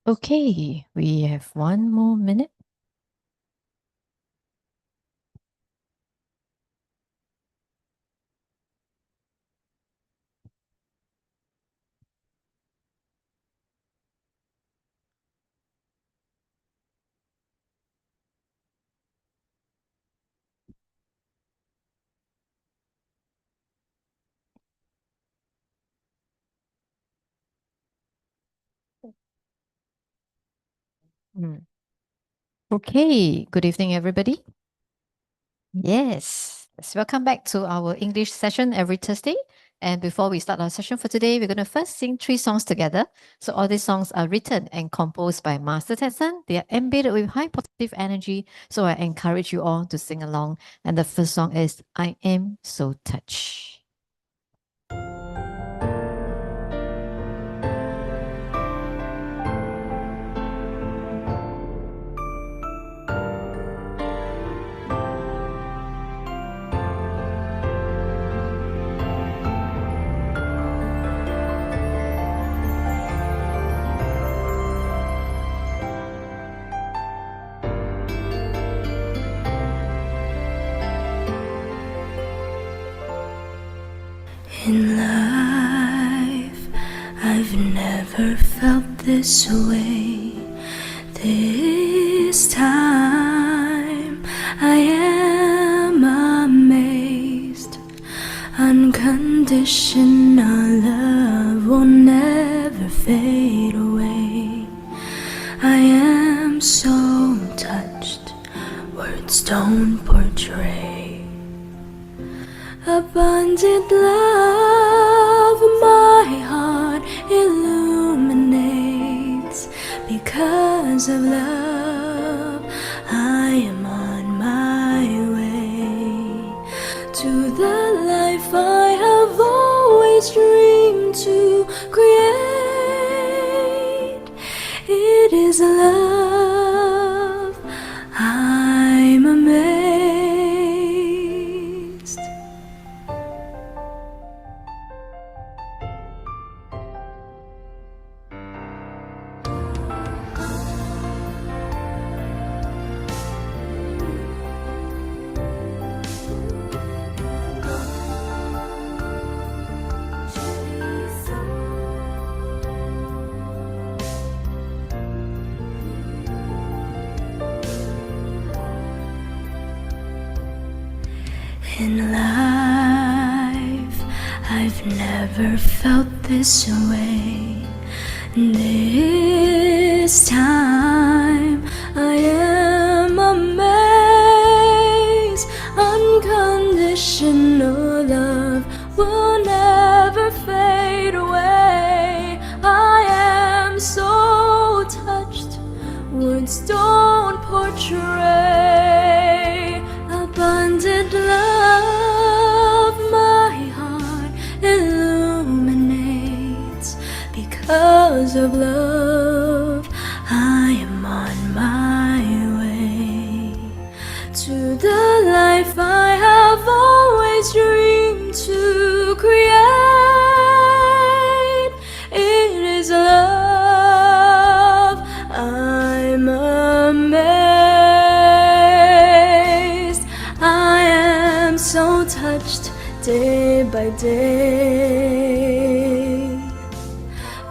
Okay, we have one more minute. Mm. Okay, good evening, everybody. Yes, welcome back to our English session every Thursday. And before we start our session for today, we're going to first sing 3 songs together. So all these songs are written and composed by Master Tetson. They are embedded with high positive energy. So I encourage you all to sing along. And the first song is I Am So Touched. In life, I've never felt this way. This time, I am amazed. Unconditional love will never fade away. I am so touched, words don't portray. Abundant love, my heart illuminates. Because of love, I am on my way to the life I have always dreamed to create. It is love, I'm amazed. In life, I've never felt this way. This time, I am amazed. Unconditional love will never fade away. I am so touched, words don't portray. Abundant love, my heart illuminates. Because of love, I am on my way to the life I have always dreamed to create. It is love, I'm amazed. I am so touched day by day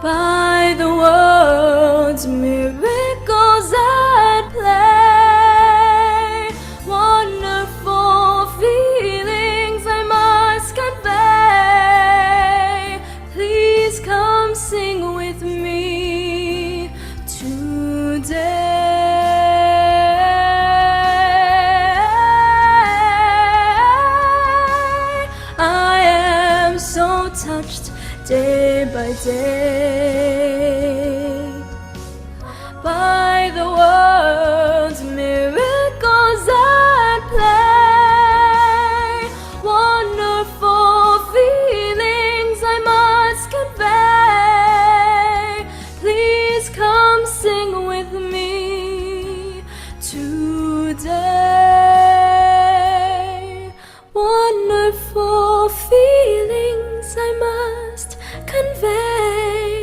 by the world's miracles at play. Wonderful feelings I must convey. Please come sing with me today. I am so touched day by day by the world's miracles at play. Wonderful feelings I must convey. Please come sing with me today. Wonderful feelings I must convey.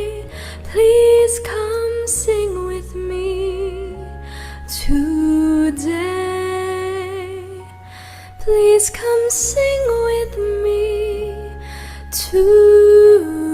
Please come sing with me today.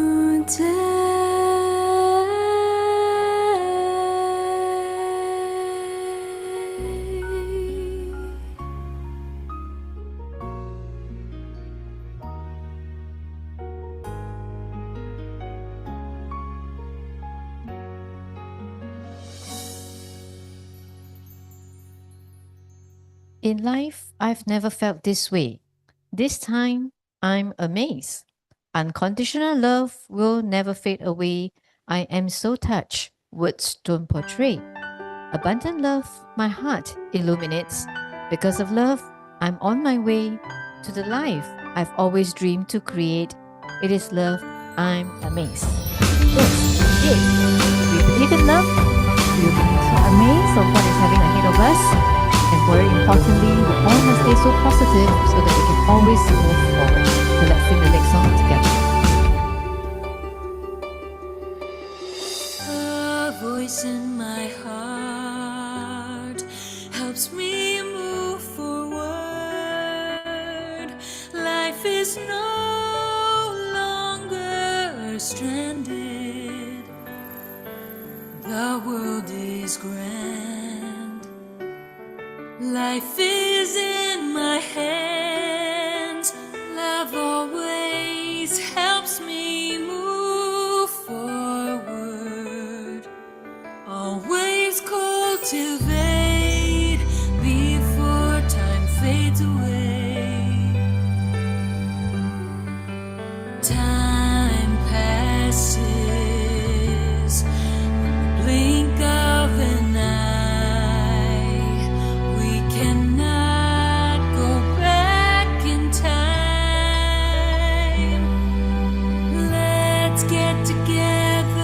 In life, I've never felt this way. This time, I'm amazed. Unconditional love will never fade away. I am so touched. Words don't portray. Abundant love, my heart illuminates. Because of love, I'm on my way to the life I've always dreamed to create. It is love, I'm amazed. Yes, indeed. We believe in love. We'll be so amazed of what is having ahead of us. And very importantly, we all must stay so positive so that we can always move forward. So let's sing the next song together. A voice in my heart helps me move forward. Life is no longer stranded. The world is grand. Life is in my hands. Love always helps me move forward. Always cultivate before time fades away. Time passes in the blink of an eye. We cannot go back in time. Let's get together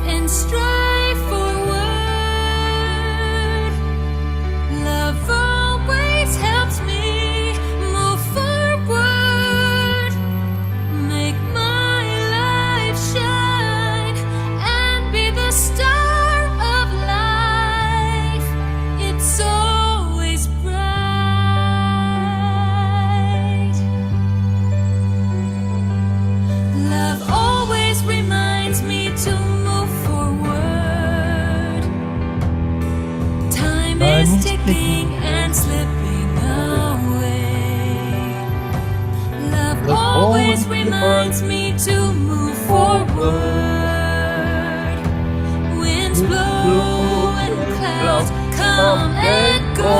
and strive forward. Love always helps me move forward. Make my life shine and be the star of life. It's always bright. Love always reminds me to move forward. Time is ticking and slipping away. Love always reminds me to move forward. Winds blow and clouds come and go.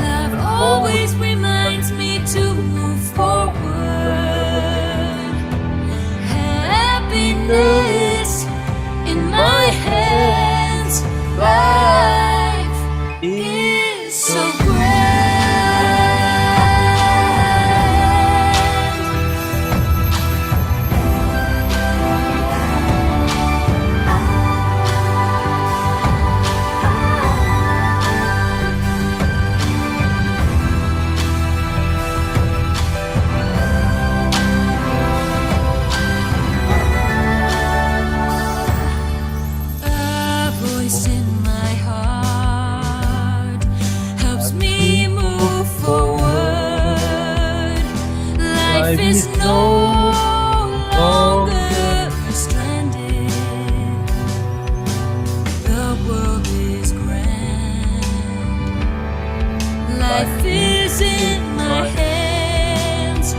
Love always reminds me to move forward. Happiness in my hands. Life is so A voice in my heart helps me move forward. Life is no longer stranded. The world is grand. Life is in my hands.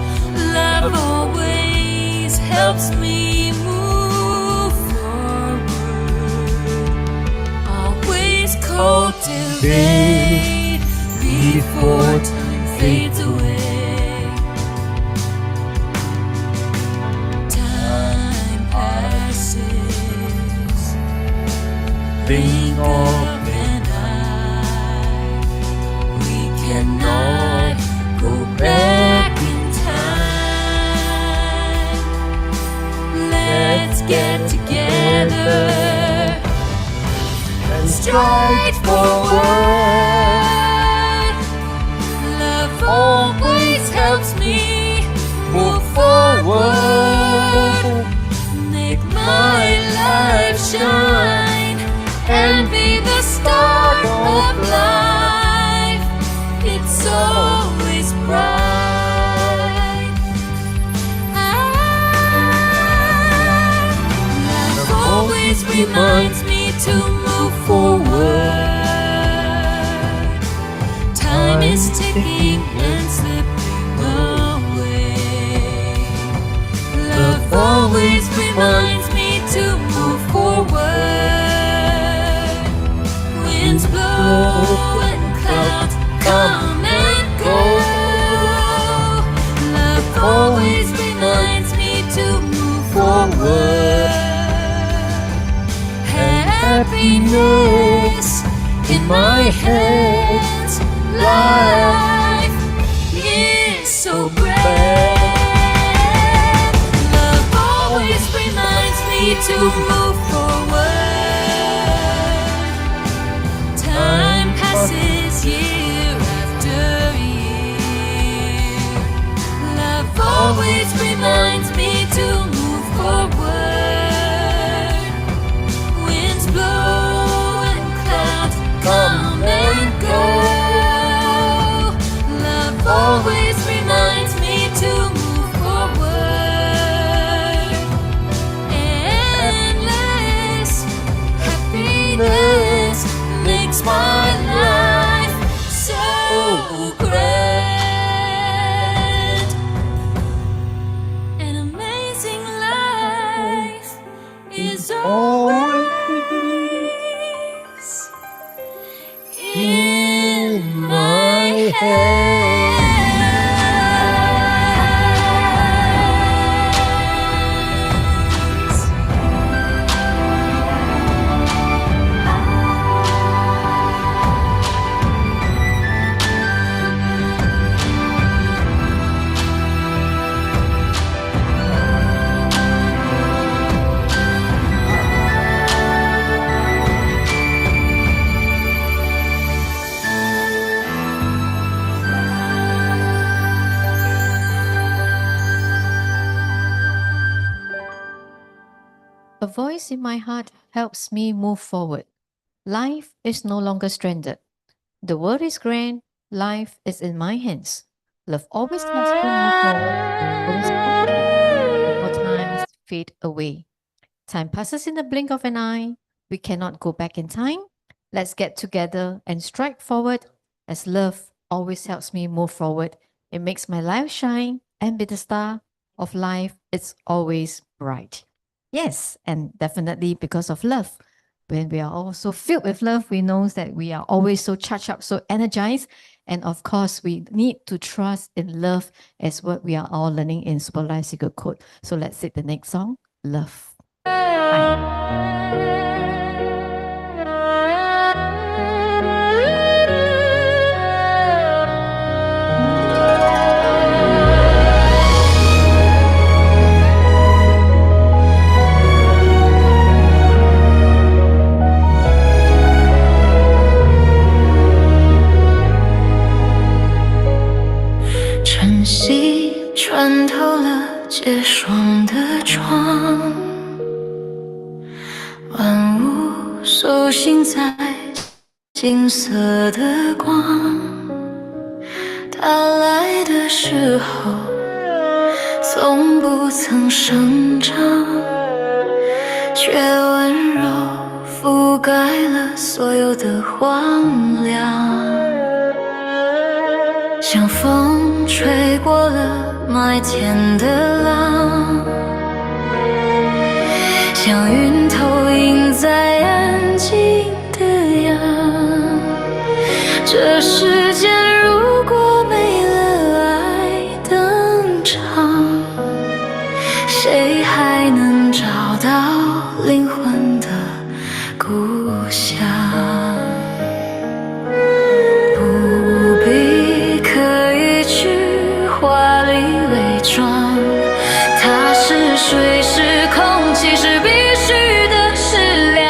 Love always helps me move forward. Always cultivate before time fades away. Time passes. Blink of an eye. We cannot go back in time. Let's get together and stride forward. Love always helps me move forward. Make my life shine and be the sinking and slipping away. Love always reminds me to move forward. Winds blow and clouds come and go. Love always reminds me to move forward. Happiness in my hands. Life is so grand. Love always reminds me to move forward. Time passes year after year. Love always reminds me to move forward. Winds blow and clouds come and go. Love always reminds me to move forward. Endless happiness makes my life so grand. An amazing life is always in my hands. A voice in my heart helps me move forward. Life is no longer stranded. The world is grand. Life is in my hands. Love always helps me move forward. Always before times fade away. Time passes in the blink of an eye. We cannot go back in time. Let's get together and strike forward, as love always helps me move forward. It makes my life shine, and be the star of life, it's always bright. Yes, and definitely because of love. When we are also filled with love, we know that we are always so charged up, so energized. And of course, we need to trust in love, as what we are all learning in Super Life Secret Code. So let's sing the next song, Love.晨曦穿透了结霜的窗，万物苏醒在金色的光。它来的时候，从不曾生长，却温柔覆盖了所有的荒凉。像风吹过了麦田的浪，像云投影在安静的阳。这世间如果没了爱登场，谁还能找到灵魂的故乡？不必刻意去华丽伪装，它是水，是空气，是必须的适量。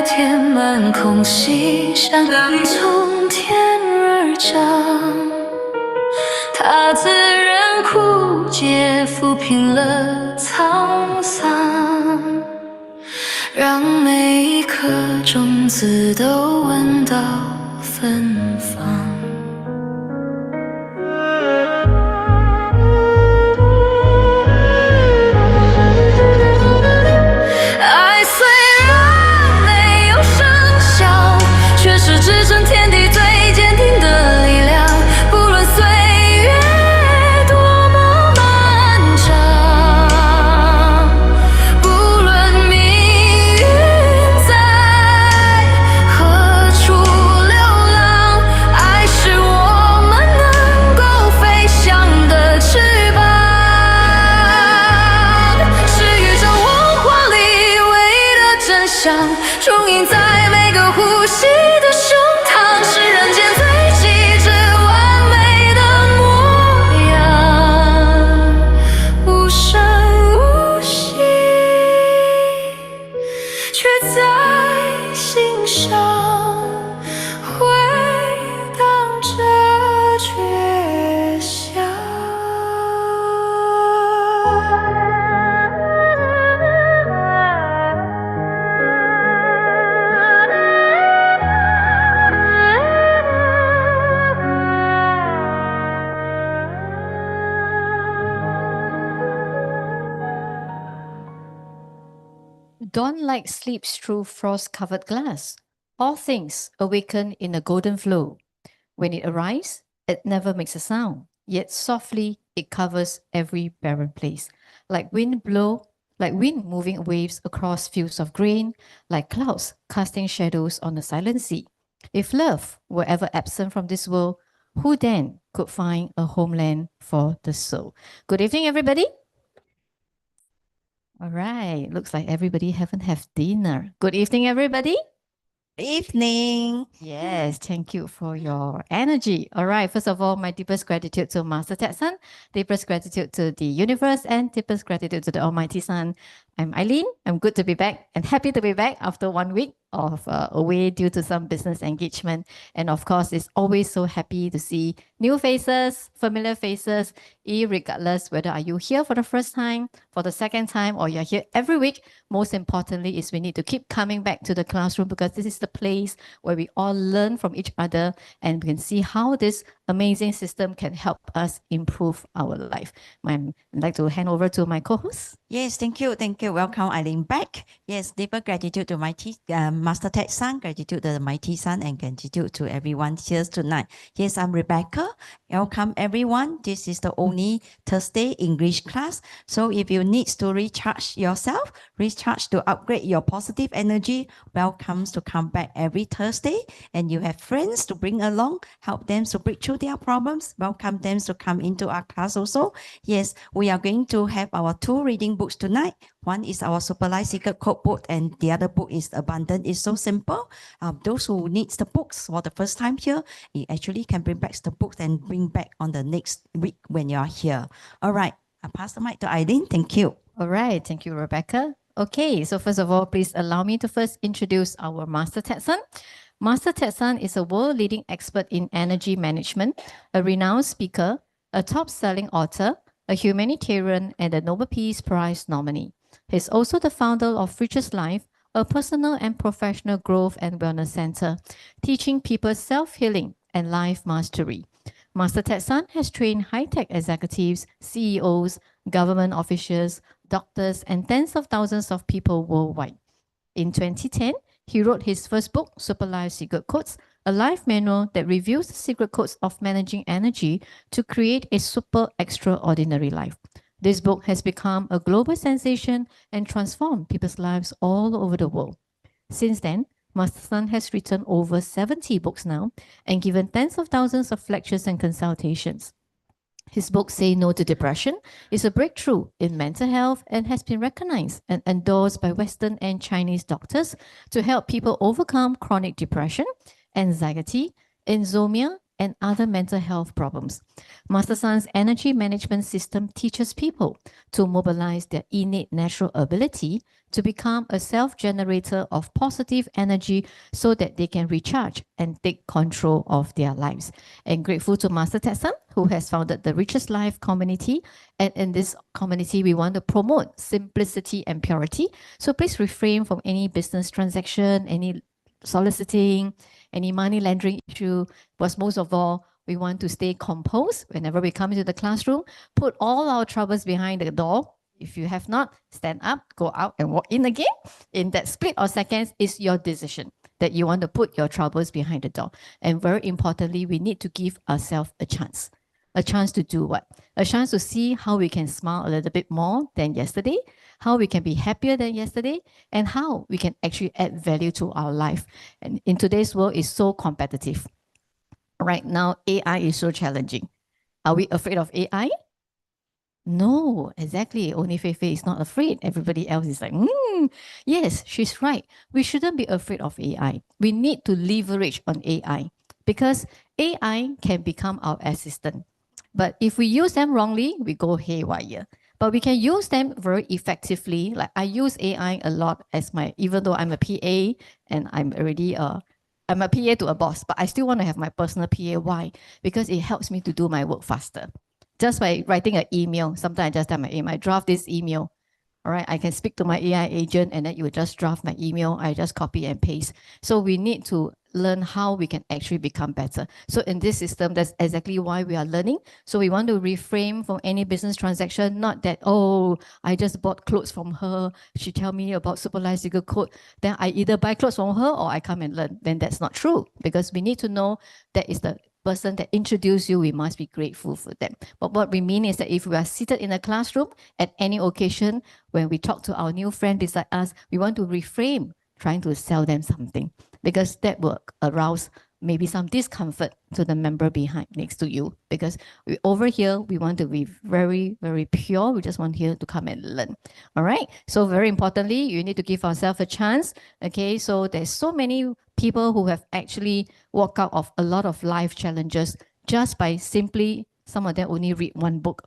填满空隙，像个雨从天而降。它自然枯竭，抚平了沧桑，让每一颗种子都闻到芬芳。爱虽然没有声响，却是支撑天地最坚定的力量。不论岁月多么漫长，不论命运在何处流浪，爱是我们能够飞翔的翅膀，是宇宙文化里唯一的真相，重印在每个呼吸的胸膛，是人间最极致完美的模样，无声无息，却在心上回荡着绝响。Dawn light sleeps through frost-covered glass. All things awaken in a golden flow. When it arrives, it never makes a sound, yet softly it covers every barren place. Like wind moving waves across fields of grain, like clouds casting shadows on a silent sea. If love were ever absent from this world, who then could find a homeland for the soul? Good evening, everybody. All right, looks like everybody haven't had dinner. Good evening, everybody. Evening. Yes, thank you for your energy. All right, first of all, my deepest gratitude to Master Tetsun, deepest gratitude to the universe, and deepest gratitude to the Almighty Sun. I'm Eileen. I'm good to be back and happy to be back after 1 week of away due to some business engagement. And of course, it's always so happy to see new faces, familiar faces, irregardless whether are you here for the first time, for the second time, or you're here every week. Most importantly is we need to keep coming back to the classroom because this is the place where we all learn from each other and we can see how this amazing system can help us improve our life. I'd like to hand over to my co-host. Yes, thank you. Thank you. Welcome, Eileen, back. Yes, deeper gratitude to Master Tetsun, gratitude to the Mighty Sun, and gratitude to everyone here tonight. Yes, I'm Rebecca. Welcome, everyone. This is the only Thursday English class. So if you need to recharge yourself, recharge to upgrade your positive energy, welcome to come back every Thursday. And you have friends to bring along, help them to break through their problems, welcome them to come into our class also. Yes, we are going to have our 2 reading books tonight. One is our Super Life Secret Code book, and the other book is Abundant is So Simple. Those who needs the books for the first time here, you actually can bring back the books and bring back on the next week when you are here. All right, I pass the mic to Eileen. Thank you. All right, thank you, Rebecca. Okay, so first of all, please allow me to first introduce our Master Tetsun. Master Tetsun is a world-leading expert in energy management, a renowned speaker, a top-selling author, a humanitarian, and a Nobel Peace Prize nominee. He's also the founder of Richest Life, a personal and professional growth and wellness center, teaching people self-healing and life mastery. Master Tetsun has trained high-tech executives, CEOs, government officials, doctors, and tens of thousands of people worldwide. In 2010, he wrote his first book, Super Life Secret Codes, a life manual that reveals the secret codes of managing energy to create a super extraordinary life. This book has become a global sensation and transformed people's lives all over the world. Since then, Master Tetsun has written over 70 books now and given tens of thousands of lectures and consultations. His book, Say No to Depression, is a breakthrough in mental health and has been recognized and endorsed by Western and Chinese doctors to help people overcome chronic depression, anxiety, insomnia, and other mental health problems. Master Sun's energy management system teaches people to mobilize their innate natural ability to become a self-generator of positive energy so that they can recharge and take control of their lives. And grateful to Master Tetson, who has founded the Richest Life community. And in this community, we want to promote simplicity and purity. So please refrain from any business transaction, any soliciting, any money laundering issue. But most of all, we want to stay composed whenever we come into the classroom, put all our troubles behind the door. If you have not, stand up, go out and walk in again. In that split of seconds is your decision that you want to put your troubles behind the door. And very importantly, we need to give ourselves a chance. A chance to do what? A chance to see how we can smile a little bit more than yesterday, how we can be happier than yesterday, and how we can actually add value to our life. And in today's world, it's so competitive. Right now, AI is so challenging. Are we afraid of AI? No, exactly. Only Feifei is not afraid. Everybody else is like, yes, she's right. We shouldn't be afraid of AI. We need to leverage on AI because AI can become our assistant. But if we use them wrongly, we go haywire. But we can use them very effectively. Like I use AI a lot as my, even though I'm a PA and I'm already I'm a PA to a boss, but I still want to have my personal PA. Why? Because it helps me to do my work faster. Just by writing an email, sometimes I just tell my AI, draft this email. All right, I can speak to my AI agent and then you will just draft my email. I just copy and paste. So we need to learn how we can actually become better. So in this system, that's exactly why we are learning. So we want to refrain from any business transaction, not that, oh, I just bought clothes from her. She tell me about Superlife Secret Code. Then I either buy clothes from her or I come and learn. Then that's not true because we need to know that is the person that introduced you, we must be grateful for them. But what we mean is that if we are seated in a classroom at any occasion, when we talk to our new friend beside us, we want to reframe trying to sell them something because that will arouse maybe some discomfort to the member behind next to you because over here, we want to be very, very pure. We just want here to come and learn. All right. So very importantly, you need to give ourselves a chance. Okay. So there's so many people who have actually walked out of a lot of life challenges just by simply, some of them only read one book,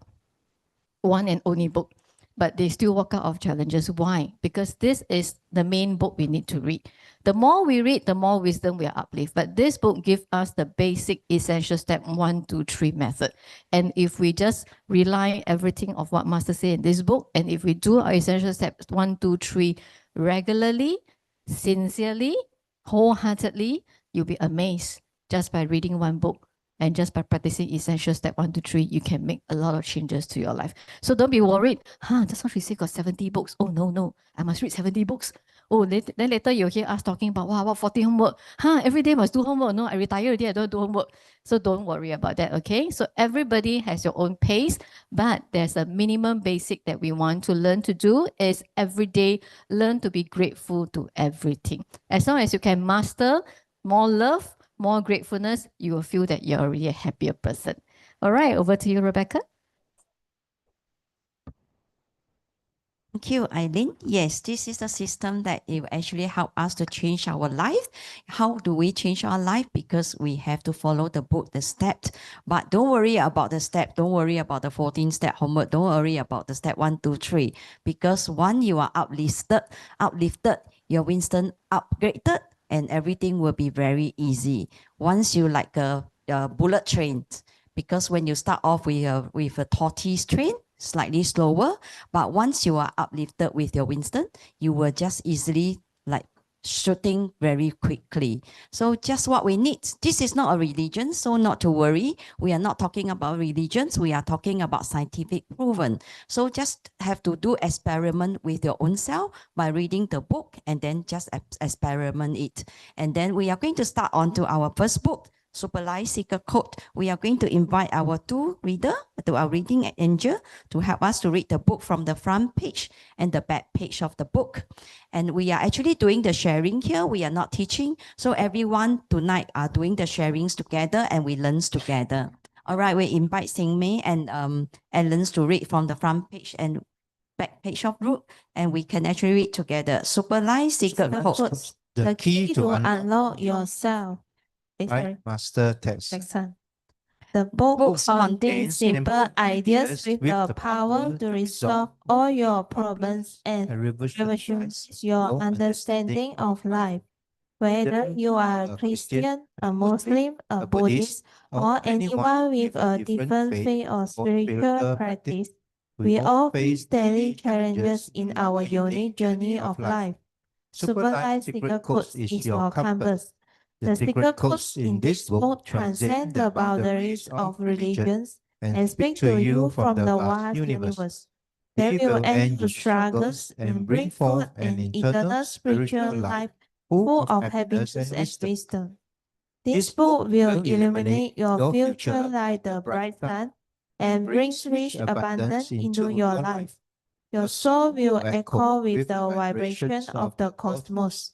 one and only book, but they still walk out of challenges. Why? Because this is the main book we need to read. The more we read, the more wisdom we are uplift. But this book gives us the basic essential step 1, 2, 3 method. And if we just rely everything of what Master said in this book, and if we do our essential steps 1, 2, 3 regularly, sincerely, wholeheartedly, you'll be amazed just by reading one book. And just by practicing essential step 1 to 3, you can make a lot of changes to your life. So don't be worried. Just what she said got 70 books. Oh, no, I must read 70 books. Oh, then later you'll hear us talking about, wow, what 40 homework? Every day must do homework. No, I retire already, I don't do homework. So don't worry about that, okay? So everybody has your own pace, but there's a minimum basic that we want to learn to do is every day, learn to be grateful to everything. As long as you can master more love, more gratefulness, you will feel that you're already a happier person. All right, over to you, Rebecca. Thank you, Eileen. Yes, this is a system that it will actually help us to change our life. How do we change our life? Because we have to follow the book, the steps. But don't worry about the step. Don't worry about the 14-step homework. Don't worry about the step 1, 2, 3. Because once you are uplifted, your Winston upgraded, and everything will be very easy. Once you like a bullet train, because when you start off with a tortoise train, slightly slower, but once you are uplifted with your Winston, you will just easily like shooting very quickly. So just what we need. This is not a religion, so not to worry. We are not talking about religions. We are talking about scientific proven. So just have to do experiment with your own self by reading the book and then just experiment it. And then we are going to start on to our first book, Superlife Secret Code. We are going to invite our 2 reader to our reading angel to help us to read the book from the front page and the back page of the book. And we are actually doing the sharing here. We are not teaching. So everyone tonight are doing the sharings together and we learn together. All right, we invite Sing Mei and Ellen to read from the front page and back page of book, and we can actually read together. Superlife Secret Code. The key to unlock unlock yourself. right, Master Tetson. The book contains simple ideas with the power to resolve all your problems and revolutionize your understanding of life. Whether you are a Christian, a Muslim, a Buddhist, or anyone with a different faith or spiritual practice, we all face daily challenges in our unique journey of life. Superlight Secret Codes is your compass. The secret codes in this book transcend the boundaries of religions and speak to you from the vast universe. They will end your struggles and bring forth an eternal spiritual life full of happiness and wisdom. This book will illuminate your future like the bright sun and brings rich abundance into your life. Your soul will echo with the vibration of the cosmos.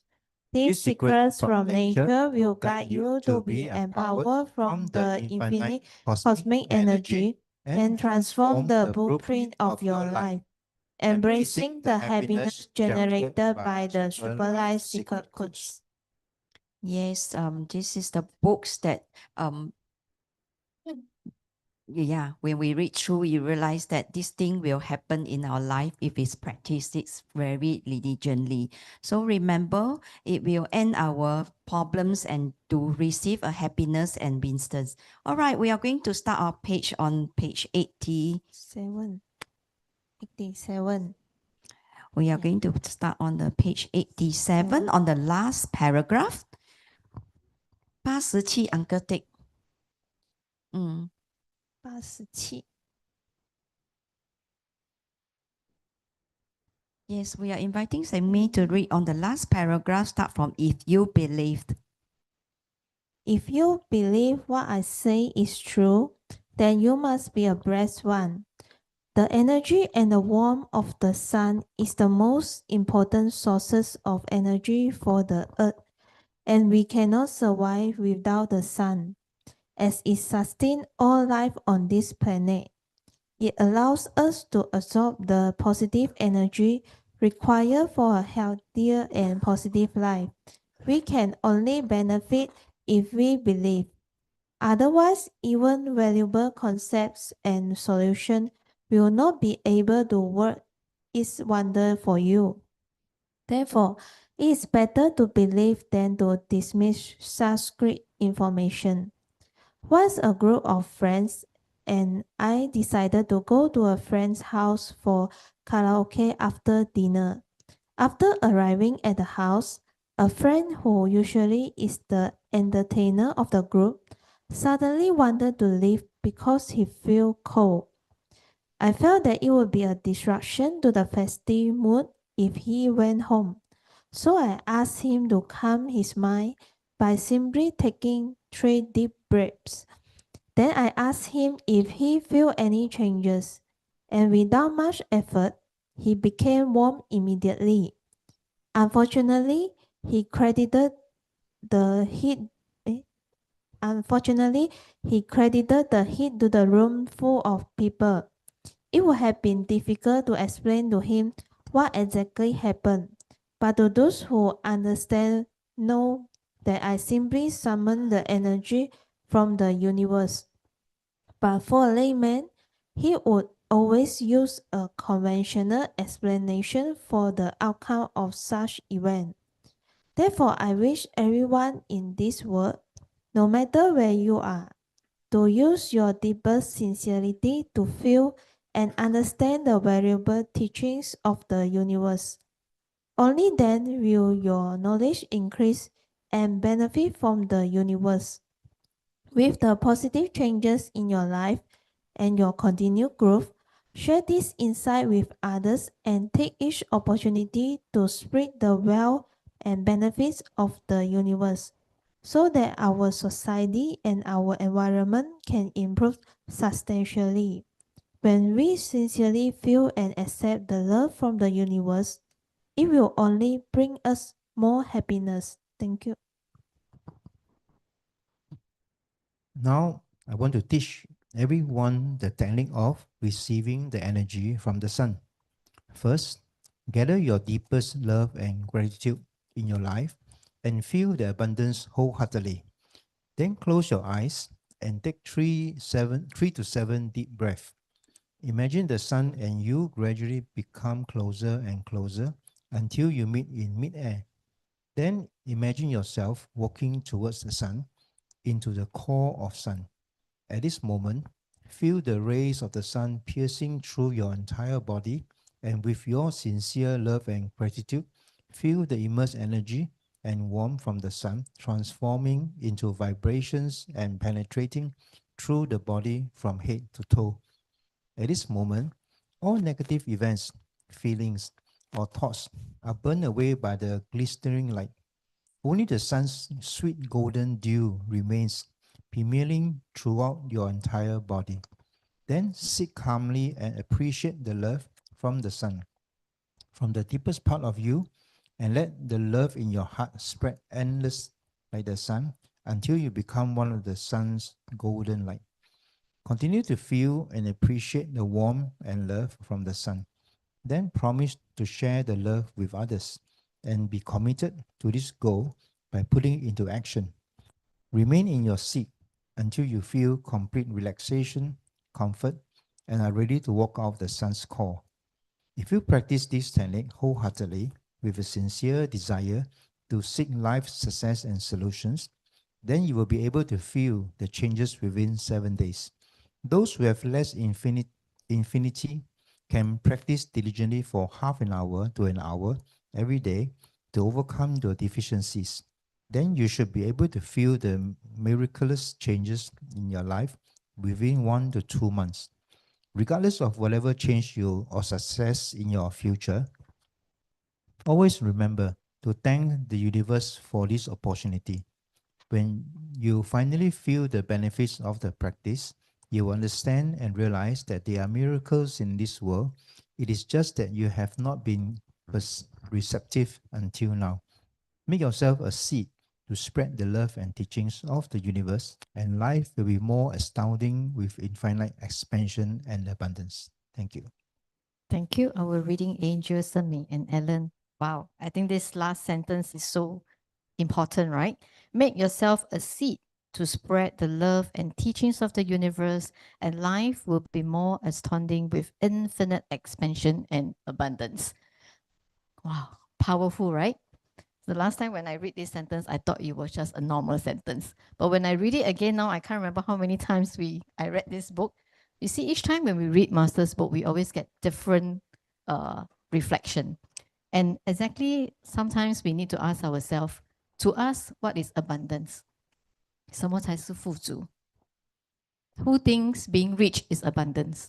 These secrets from nature will guide you to be empowered from the infinite cosmic energy and transform the blueprint of your life, embracing the happiness generated by the Superlight Secret Codes. Yes, this is the books that yeah, when we read through, we realize that this thing will happen in our life if it's practiced it very diligently. So remember, it will end our problems and to receive a happiness and wisdom. All right, we are going to start our page on page 87. We are going to start on the page 87 on the last paragraph. 87 Uncle Dick. 87. Yes, we are inviting Sammy to read on the last paragraph, start from if you believed. If you believe what I say is true, then you must be a blessed one. The energy and the warmth of the sun is the most important sources of energy for the earth, and we cannot survive without the sun, as it sustains all life on this planet. It allows us to absorb the positive energy required for a healthier and positive life. We can only benefit if we believe. Otherwise, even valuable concepts and solutions will not be able to work its wonder for you. Therefore, it is better to believe than to dismiss such great information. Once a group of friends and I decided to go to a friend's house for karaoke after dinner. After arriving at the house, a friend who usually is the entertainer of the group suddenly wanted to leave because he felt cold. I felt that it would be a disruption to the festive mood if he went home. So I asked him to calm his mind by simply taking 3 deep breaths. Then I asked him if he felt any changes, and without much effort, he became warm immediately. Unfortunately, he credited the heat. Unfortunately, he credited the heat to the room full of people. It would have been difficult to explain to him what exactly happened, but to those who understand know that I simply summoned the energy from the universe. But for a layman, he would always use a conventional explanation for the outcome of such event. Therefore, I wish everyone in this world, no matter where you are, to use your deepest sincerity to feel and understand the variable teachings of the universe. Only then will your knowledge increase and benefit from the universe. With the positive changes in your life and your continued growth, share this insight with others and take each opportunity to spread the wealth and benefits of the universe so that our society and our environment can improve substantially. When we sincerely feel and accept the love from the universe, it will only bring us more happiness. Thank you. Now, I want to teach everyone the technique of receiving the energy from the sun. First, gather your deepest love and gratitude in your life and feel the abundance wholeheartedly. Then close your eyes and take 3 to 7 deep breaths. Imagine the sun and you gradually become closer and closer until you meet in mid-air. Then imagine yourself walking towards the sun into the core of sun. At this moment, feel the rays of the sun piercing through your entire body, and with your sincere love and gratitude, feel the immense energy and warmth from the sun transforming into vibrations and penetrating through the body from head to toe. At this moment, all negative events, feelings, or thoughts are burned away by the glistering light. Only the sun's sweet golden dew remains, permeating throughout your entire body. Then sit calmly and appreciate the love from the sun, from the deepest part of you, and let the love in your heart spread endless like the sun until you become one of the sun's golden light. Continue to feel and appreciate the warmth and love from the sun. Then promise to share the love with others and be committed to this goal by putting it into action. Remain in your seat until you feel complete relaxation, comfort, and are ready to walk out the sun's call. If you practice this technique wholeheartedly with a sincere desire to seek life success and solutions, then you will be able to feel the changes within 7 days. Those who have less infinity can practice diligently for half an hour to an hour every day to overcome your deficiencies. Then you should be able to feel the miraculous changes in your life within 1 to 2 months. Regardless of whatever change you or success in your future, always remember to thank the universe for this opportunity. When you finally feel the benefits of the practice, you will understand and realize that there are miracles in this world. It is just that you have not been receptive until now. Make yourself a seed to spread the love and teachings of the universe, and life will be more astounding with infinite expansion and abundance. Thank you. Thank you, our reading angels, Sami and Ellen. Wow, I think this last sentence is so important, right? Make yourself a seed to spread the love and teachings of the universe, and life will be more astounding with infinite expansion and abundance. Wow, powerful, right? The last time when I read this sentence, I thought it was just a normal sentence. But when I read it again now, I can't remember how many times I read this book. You see, each time when we read Master's book, we always get different reflection. And exactly, sometimes we need to ask ourselves, to us, what is abundance? 什么才是富足? Who thinks being rich is abundance?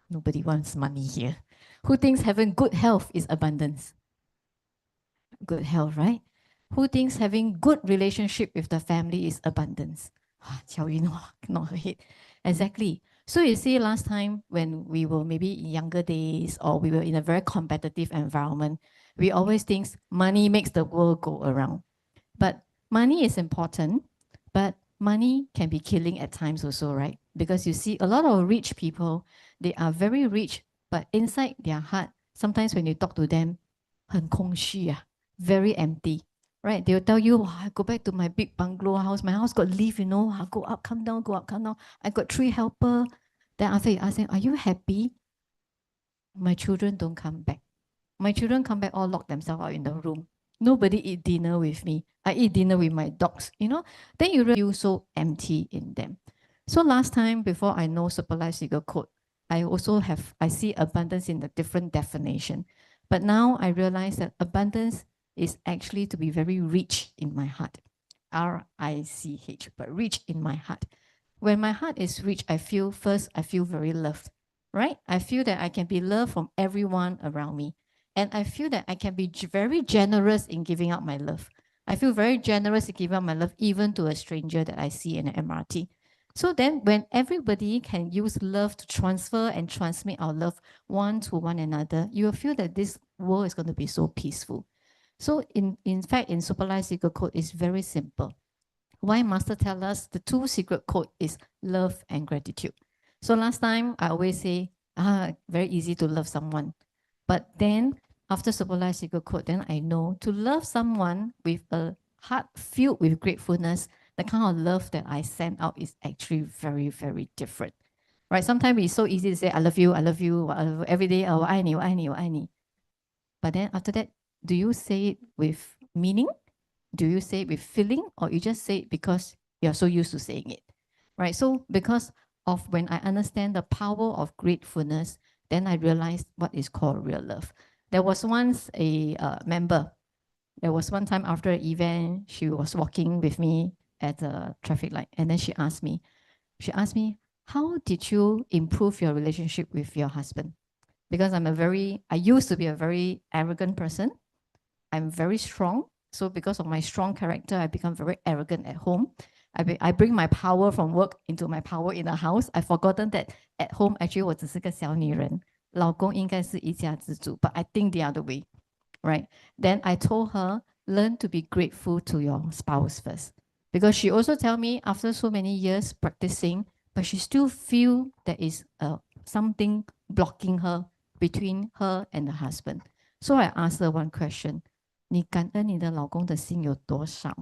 Nobody wants money here. Who thinks having good health is abundance? Good health, right? Who thinks having good relationship with the family is abundance? Not her head. Exactly. So you see, last time when we were maybe in younger days or we were in a very competitive environment, we always think money makes the world go around. But money is important, but money can be killing at times also, right? Because you see a lot of rich people, they are very rich, but inside their heart, sometimes when you talk to them, 很空虚啊, very empty, right? They will tell you, oh, I go back to my big bungalow house. My house got lift, you know, I go up, come down, go up, come down. I got 3 helpers. Then after you ask them, are you happy? My children don't come back. My children come back all lock themselves out in the room. Nobody eat dinner with me. I eat dinner with my dogs, you know. Then you feel so empty in them. So last time, before I know Super Life Secret Code, I see abundance in a different definition. But now I realize that abundance is actually to be very rich in my heart. R-I-C-H, but rich in my heart. When my heart is rich, I feel very loved, right? I feel that I can be loved from everyone around me. And I feel that I can be very generous in giving out my love. I feel very generous in giving out my love even to a stranger that I see in an MRT. So then when everybody can use love to transfer and transmit our love one to one another, you will feel that this world is going to be so peaceful. So in fact, in Super Life Secret Code, it's very simple. Why Master tell us the 2 secret code is love and gratitude. So last time I always say, very easy to love someone. But then after Super Life Secret Code, then I know to love someone with a heart filled with gratefulness, the kind of love that I send out is actually very, very different. Right? Sometimes it's so easy to say, I love you, I love you, every day, oh, 我爱你, 我爱你, 我爱你. But then after that, do you say it with meaning? Do you say it with feeling? Or you just say it because you're so used to saying it? Right? So because of when I understand the power of gratefulness, then I realized what is called real love. There was once a member. There was one time after an event, she was walking with me at a traffic light, and then she asked me, how did you improve your relationship with your husband? Because I used to be a very arrogant person. I'm very strong. So because of my strong character, I become very arrogant at home. I bring my power from work into my power in the house. I've forgotten that at home, actually, 我只是个小女人，老公应该是一家之主, but I think the other way, right? Then I told her, learn to be grateful to your spouse first. Because she also tell me after so many years practicing, but she still feel there is something blocking her between her and the husband. So I asked her one question. 你感恩你的老公的心有多少?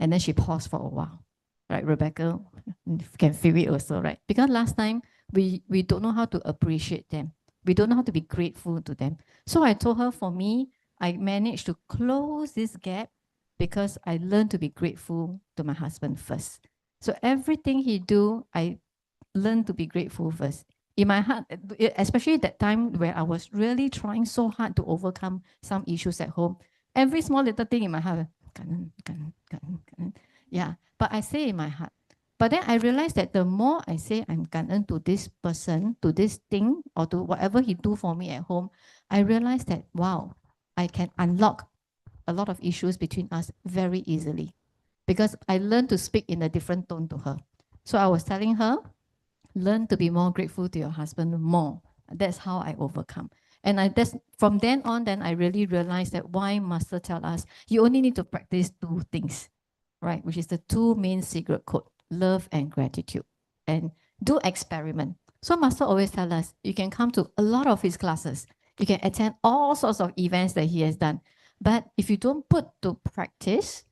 And then she paused for a while. Right, Rebecca can feel it also, right? Because last time we don't know how to appreciate them. We don't know how to be grateful to them. So I told her, for me, I managed to close this gap because I learned to be grateful to my husband first. So everything he do, I learned to be grateful first. In my heart, especially that time where I was really trying so hard to overcome some issues at home, every small little thing in my heart, yeah, but I say in my heart. But then I realized that the more I say I'm感恩 to this person, to this thing, or to whatever he do for me at home, I realized that, wow, I can unlock a lot of issues between us very easily because I learned to speak in a different tone to her. So I was telling her, learn to be more grateful to your husband more. That's how I overcome. And from then on, then I really realized that why Master tell us, you only need to practice two things, right? Which is the two main secret code, love and gratitude. And do experiment. So Master always tell us, you can come to a lot of his classes. You can attend all sorts of events that he has done. But if you don't put to practice,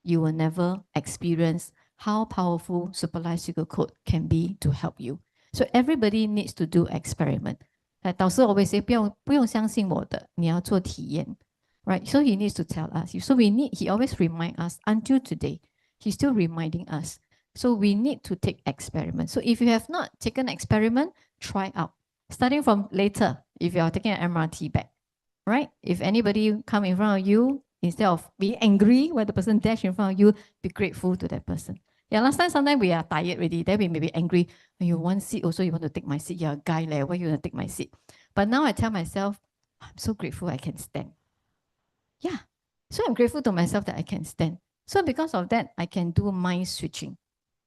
you will never experience how powerful Super Life Secret Code can be to help you. So everybody needs to do experiment. 导师 always say 不用相信我的，你要做体验, right? So he needs to tell us. So he always remind us until today. He's still reminding us. So we need to take experiment. So if you have not taken experiment, try out. Starting from later, if you are taking an MRT back, right? If anybody come in front of you, instead of being angry when the person dash in front of you, be grateful to that person. Yeah, last time, sometimes we are tired already. Then we may be angry. You want seat also, you want to take my seat. You're a guy, why you want to take my seat? But now I tell myself, I'm so grateful I can stand. Yeah. So I'm grateful to myself that I can stand. So because of that, I can do mind switching.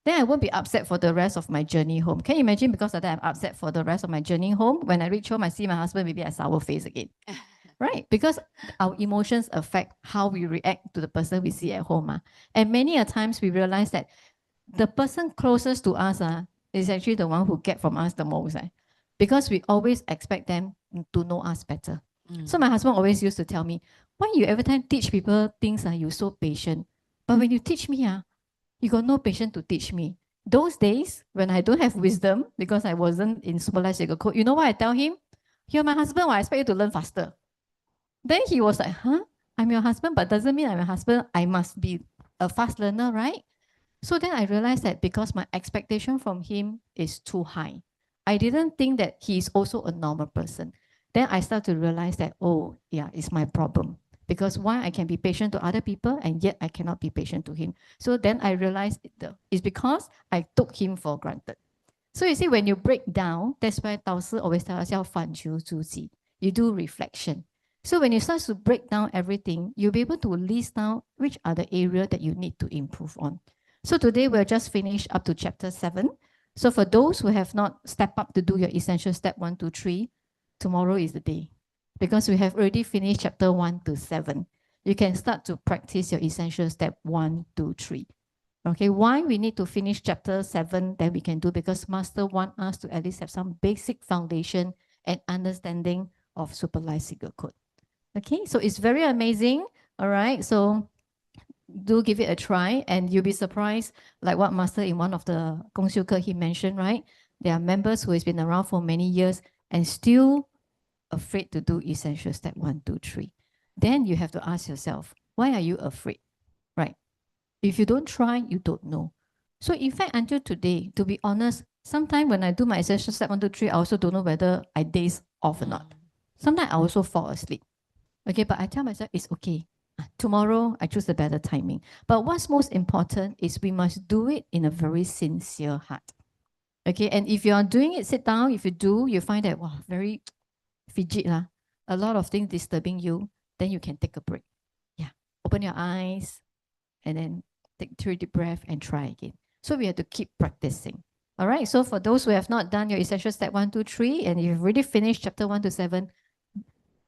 Then I won't be upset for the rest of my journey home. Can you imagine because of that I'm upset for the rest of my journey home? When I reach home, I see my husband, maybe I sour face again. Right? Because our emotions affect how we react to the person we see at home. And many a times we realize that the person closest to us is actually the one who get from us the most. Because we always expect them to know us better. So my husband always used to tell me, why you every time teach people things, you're so patient. But when you teach me, you got no patience to teach me. Those days, when I don't have wisdom, because I wasn't in Super Life Secret Code, you know what I tell him? You're my husband, I expect you to learn faster. Then he was like, huh? I'm your husband, but doesn't mean I'm your husband. I must be a fast learner, right? So then I realized that because my expectation from him is too high, I didn't think that he is also a normal person. Then I start to realize that, oh, yeah, it's my problem. Because why I can be patient to other people and yet I cannot be patient to him. So then I realized it's because I took him for granted. So you see, when you break down, that's why 导师 always tell us 要反求诸己. You do reflection. So when you start to break down everything, you'll be able to list down which are the areas that you need to improve on. So today we'll just finish up to chapter 7. So for those who have not stepped up to do your essential step 1 to 3, tomorrow is the day. Because we have already finished chapter 1 to 7. You can start to practice your essential step 1 to 3. Okay, why we need to finish chapter 7, then we can do, because Master wants us to at least have some basic foundation and understanding of Super Life Secret Code. Okay, so it's very amazing. All right, so do give it a try, and you'll be surprised, like what Master in one of the 公修课 he mentioned, right? There are members who has been around for many years and still afraid to do essential step 1, 2, 3. Then you have to ask yourself, why are you afraid, right? If you don't try, you don't know. So in fact, until today, to be honest, sometimes when I do my essential step 1, 2, 3, I also don't know whether I daze off or not. Sometimes I also fall asleep. Okay, but I tell myself it's okay. Tomorrow I choose a better timing. But what's most important is we must do it in a very sincere heart. Okay, and if you are doing it, sit down. If you do, you find that wow, very fidget lah, a lot of things disturbing you, then you can take a break. Yeah, open your eyes and then take 3 deep breath and try again. So we have to keep practicing. All right, so for those who have not done your essential step 1, 2, 3, and you've already finished chapter 1 to 7,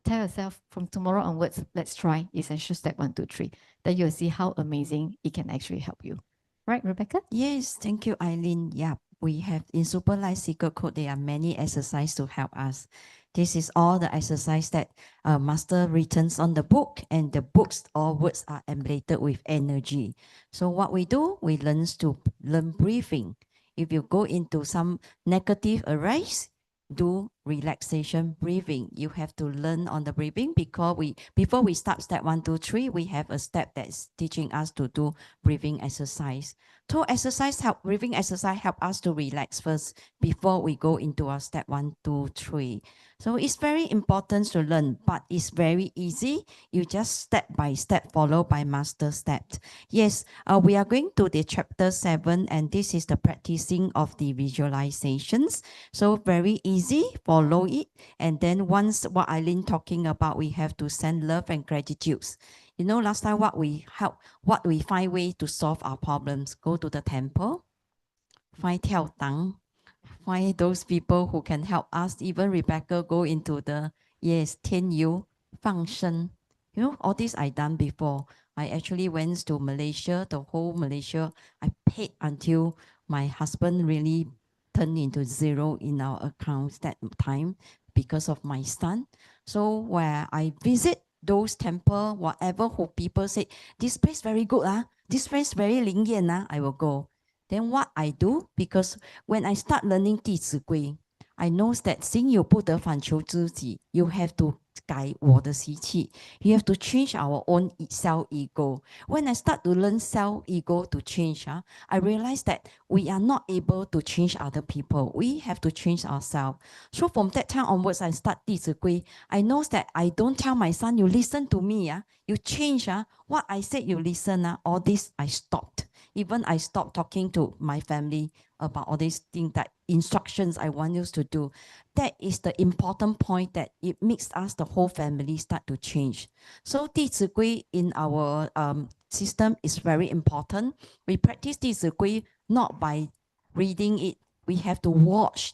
tell yourself from tomorrow onwards, let's try essential step 1, 2, 3. Then you'll see how amazing it can actually help you. Right, Rebecca? Yes, thank you, Eileen. Yeah, we have in Super Life Secret Code, there are many exercises to help us. This is all the exercise that Master returns on the book, and the books or words are embedded with energy. So what we do, we learn breathing. If you go into some negative arise, do relaxation breathing. You have to learn on the breathing because before we start step 1, 2, 3, we have a step that's teaching us to do breathing exercise. So breathing exercise help us to relax first before we go into our step 1, 2, 3. So it's very important to learn, but it's very easy. You just step by step follow by master steps. Yes, we are going to the chapter 7, and this is the practicing of the visualizations. So very easy, follow it. And then once what Eileen talking about, we have to send love and gratitude. You know, last time what we find way to solve our problems, go to the temple, find Tiao Tang, find those people who can help us. Even Rebecca go into the, yes, Tian Yu, Fang Shen. You know, all this I done before. I actually went to Malaysia, the whole Malaysia. I paid until my husband really turned into zero in our accounts that time because of my son. So where I visit those temple, whatever who people say, this place very good, this place very 灵验, I will go. Then what I do, because when I start learning 弟子规, I know that 心有不得反求诸己, you have to 改我的习气. You have to change our own self-ego. When I start to learn self-ego to change, I realize that we are not able to change other people. We have to change ourselves. So from that time onwards, I start 弟子规. I know that I don't tell my son, you listen to me, you change, what I said you listen, all this I stopped. Even I stopped talking to my family about all these things, that instructions I want you to do. That is the important point, that it makes us, the whole family, start to change. So 弟子规 in our system is very important. We practice 弟子规 not by reading it. We have to watch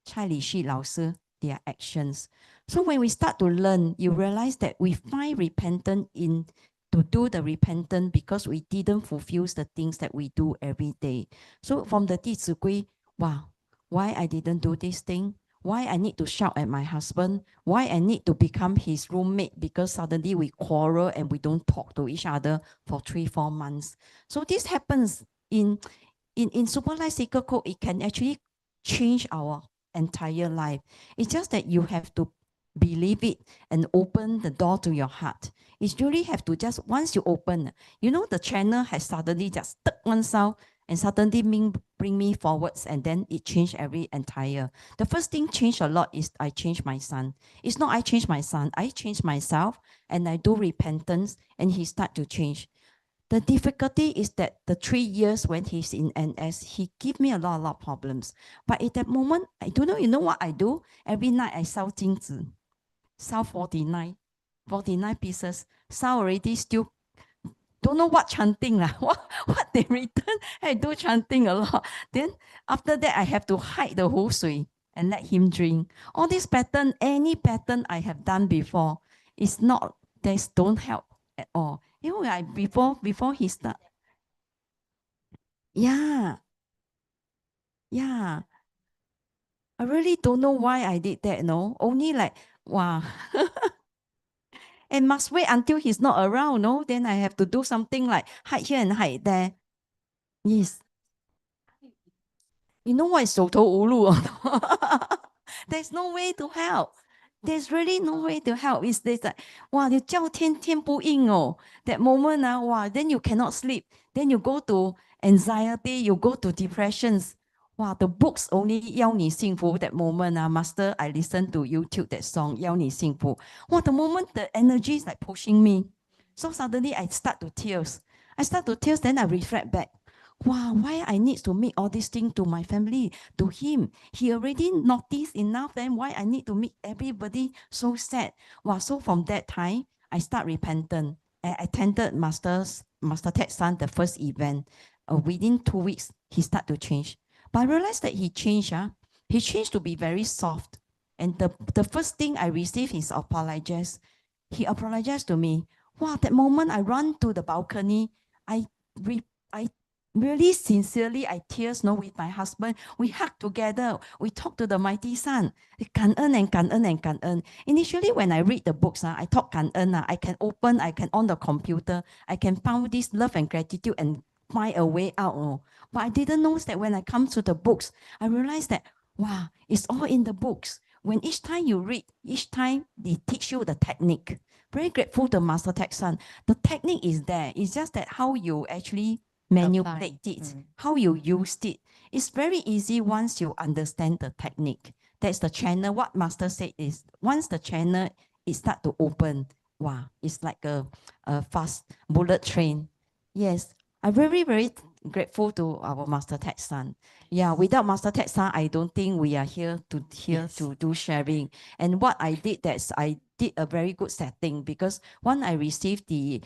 蔡理旭老师 their actions. So when we start to learn, you realize that we find repentance in to do the repentance because we didn't fulfill the things that we do every day. So from the 弟子规, wow, why I didn't do this thing? Why I need to shout at my husband? Why I need to become his roommate because suddenly we quarrel and we don't talk to each other for 3-4 months. So this happens in Super Life Secret Code. It can actually change our entire life. It's just that you have to believe it and open the door to your heart. It's really have to just, once you open, you know, the channel has suddenly just stuck one sound and suddenly bring me forwards, and then it changed every entire. The first thing changed a lot is I changed my son. It's not I changed my son, I changed myself, and I do repentance and he start to change. The difficulty is that the 3 years when he's in NS, he give me a lot of problems. But at that moment, I don't know, you know what I do? Every night I sell 金子, sell 49 pieces, sell already, still don't know what chanting lah. What they return, I do chanting a lot. Then after that, I have to hide the 湖水 and let him drink. All this pattern, any pattern I have done before, is not, this don't help at all. You know, like before he start. Yeah. Yeah. I really don't know why I did that, no? Only like, wow. and must wait until he's not around, no? Then I have to do something like hide here and hide there. Yes. You know what is 手头无路 or not? There's no way to help. There's really no way to help. It's this like, wow, 你叫天天不应 oh. That moment, wow, then you cannot sleep. Then you go to anxiety, you go to depressions. Wow, the books only 邀你幸福 that moment, Master, I listen to YouTube that song, 邀你幸福. Wow, the moment the energy is like pushing me. So suddenly I start to tears. Then I reflect back. Wow, why I need to make all these things to my family, to him? He already noticed enough, then why I need to make everybody so sad? Wow, so from that time, I start repentant. I attended Master Ted Son, the first event. Within 2 weeks, he start to change. But I realized that he changed. He changed to be very soft. And the first thing I received is apologize. He apologized to me. Wow, that moment I run to the balcony. I really sincerely, I tears with my husband. We hug together. We talk to the mighty Son. 感恩 and 感恩 and 感恩. Initially, when I read the books, I talk 感恩. I can on the computer. I can find this love and gratitude and find a way out. But I didn't know that when I come to the books, I realized that, wow, it's all in the books. When each time you read, each time they teach you the technique. Very grateful to Master Ted Son. The technique is there. It's just that how you actually manipulate it, how you used it. It's very easy once you understand the technique. That's the channel. What Master said is, once the channel is start to open, wow, it's like a fast bullet train. Yes, I'm very, very grateful to our Master Ted Son. Yeah, without Master Ted Son, I don't think we are here to do sharing. And what I did, I did a very good setting, because when I received the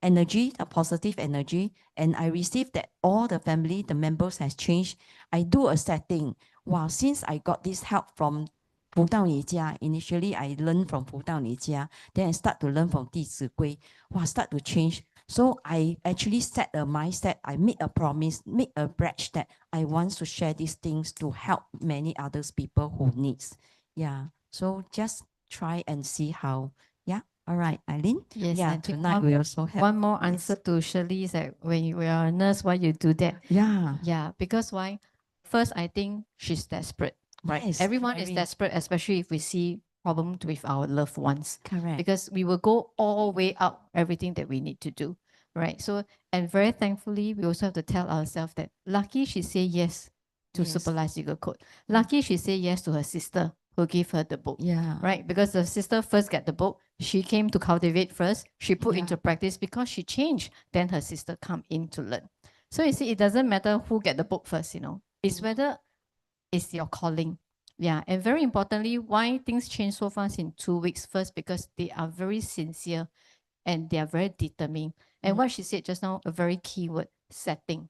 energy, a positive energy, and I received that all the family, the members has changed. I do a setting. Wow, since I got this help from 辅导你家, initially I learned from 辅导你家, then I start to learn from 弟子规. Wow, start to change. So I actually set a mindset. I made a promise, make a pledge that I want to share these things to help many others people who needs. Yeah, so just try and see how. Yeah. All right, Eileen. Yes, Yeah, I think tonight we also have one more answer to Shirley is that when you are a nurse, why you do that? Yeah. Yeah, because why? First, I think she's desperate, right? Yes, Everyone is very. desperate, especially if we see problems with our loved ones, Correct. because we will go all way out everything that we need to do, right? So, and very thankfully, we also have to tell ourselves that lucky she say yes to Yes. Super Life Secret Code. Lucky she say yes to her sister who gave her the book. Yeah. Right, because the sister first get the book, she came to cultivate first, she put Yeah. into practice because she changed, then her sister come in to learn. So you see, it doesn't matter who get the book first, it's whether it's your calling. Yeah, and very importantly, why things change so fast in 2 weeks? First, because they are very sincere and they are very determined. And what she said just now, a very key word, setting.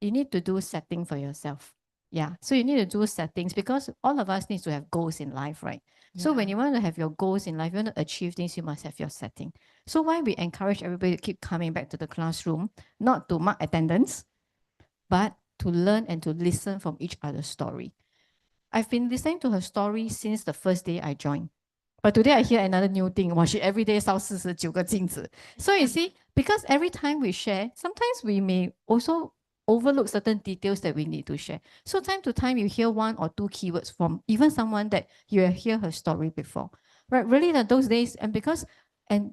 You need to do setting for yourself. Yeah, so you need to do settings, because all of us need to have goals in life, right? So when you want to have your goals in life, you want to achieve things, you must have your setting. So why we encourage everybody to keep coming back to the classroom, not to mark attendance, but to learn and to listen from each other's story. I've been listening to her story since the first day I joined. But today I hear another new thing. Wow, she every day 烧49个镜子. So you see, because every time we share, sometimes we may also overlook certain details that we need to share. So time to time, you hear 1 or 2 keywords from even someone that you have heard her story before. Right? Really, that those days, and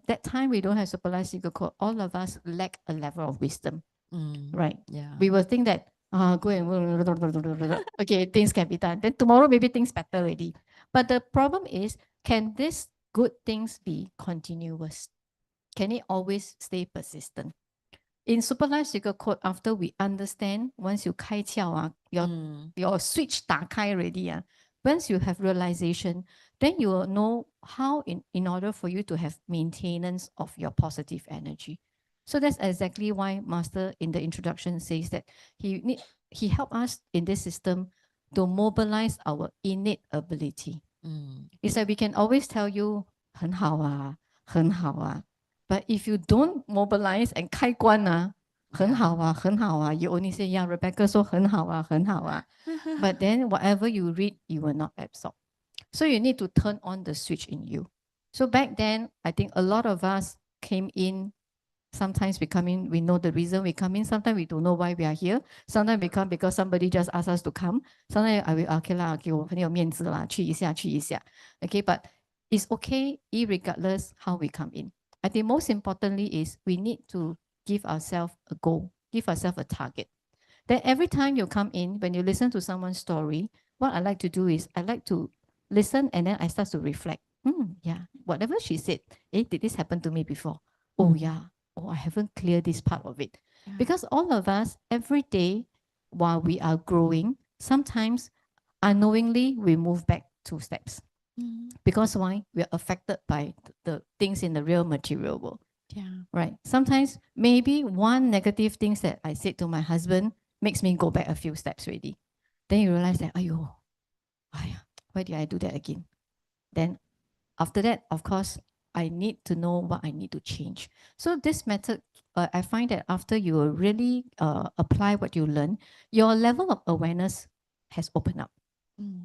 that time we don't have Super Life Secret Code, all of us lack a level of wisdom. Right? Yeah. We will think that, go and okay, things can be done. Then tomorrow maybe things better already. But the problem is, can these good things be continuous? Can it always stay persistent? In Super Life Secret Code, after we understand, once you 开窍, your switch 打开 already, once you have realization, then you will know how in order for you to have maintenance of your positive energy. So that's exactly why Master in the introduction says that he helped us in this system to mobilize our innate ability. It's like we can always tell you 很好啊,很好啊. But if you don't mobilize and 开关啊,很好啊,很好啊, you only say, yeah, Rebecca 说很好啊,很好啊. But then whatever you read, you will not absorb. So you need to turn on the switch in you. So back then, I think a lot of us came in. Sometimes we come in, we know the reason we come in. Sometimes we don't know why we are here. Sometimes we come because somebody just asked us to come. Sometimes I will, okay lah, okay, 我很有面子啦，去一下，去一下。Okay, but it's okay, irregardless how we come in. I think most importantly is we need to give ourselves a goal, give ourselves a target. Then every time you come in, when you listen to someone's story, what I like to do is I like to listen and then I start to reflect. Yeah, whatever she said, did this happen to me before? Oh yeah, oh I haven't cleared this part of it. Because all of us, every day, while we are growing, sometimes unknowingly we move back 2 steps. Because why? We are affected by the things in the real material world. Yeah. Right. Sometimes maybe one negative things that I said to my husband makes me go back a few steps already. Then you realize that, why did I do that again? Then after that, of course, I need to know what I need to change. So this method, I find that after you really apply what you learn, your level of awareness has opened up.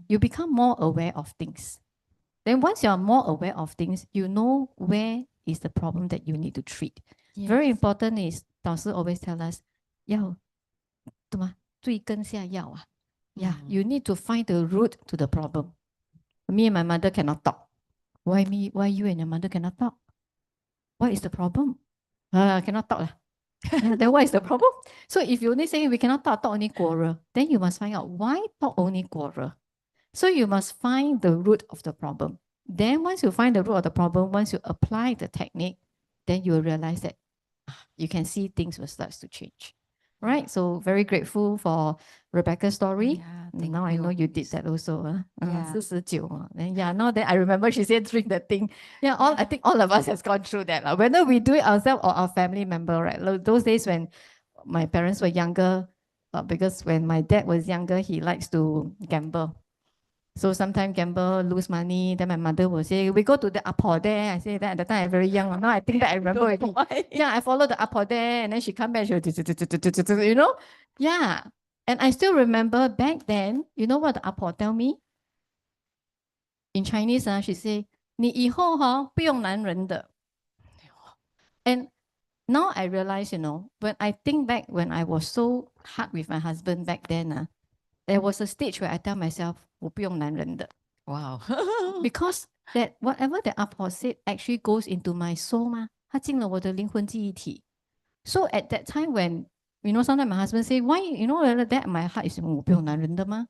You become more aware of things. Then once you're more aware of things, you know where is the problem that you need to treat. Very important is, 导师 always tell us, 要对吗？追根下药啊。Yeah, you need to find the root to the problem. Me and my mother cannot talk. Why me? Why you and your mother cannot talk? What is the problem? Cannot talk lah. Then what is the problem? So if you only say we cannot talk only quarrel, then you must find out why talk only quarrel. So you must find the root of the problem. Then once you find the root of the problem, once you apply the technique, then you will realize that you can see things will start to change. Right? So very grateful for Rebecca's story. Now I know you did that also. Yeah. 49. And yeah, now that I remember she said drink the thing. Yeah, I think all of us has gone through that. Whether we do it ourselves or our family member, right? Those days when my parents were younger, because when my dad was younger, he likes to gamble. So sometimes gamble, lose money. Then my mother will say, we go to the apo there. I say that at the time I'm very young. Now I think that I remember already. Yeah, I follow the apo there and then she come back, she will, you know? Yeah. And I still remember back then, you know what the apo tell me? In Chinese, she say, 你以后不用男人的. And now I realize, when I think back when I was so hard with my husband back then, there was a stage where I tell myself, 我不用男人的. Wow. Because that whatever the apo said actually goes into my soul 嘛，它进了我的灵魂记忆体。So at that time when, sometimes my husband say, why, that my heart is 我不用男人的吗?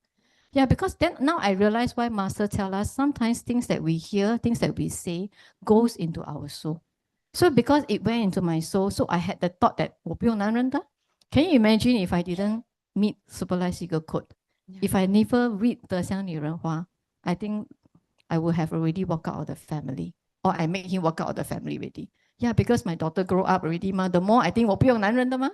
Yeah, because then now I realize why Master tell us sometimes things that we hear, things that we say goes into our soul. So because it went into my soul, so I had the thought that 我不用男人的. Can you imagine if I didn't meet Super Life Seeker Code? If I never read 德香女人花, I think I would have already walked out of the family. Or I made him walk out of the family already. Yeah, because my daughter grew up already. The more I think 我不用男人的嘛.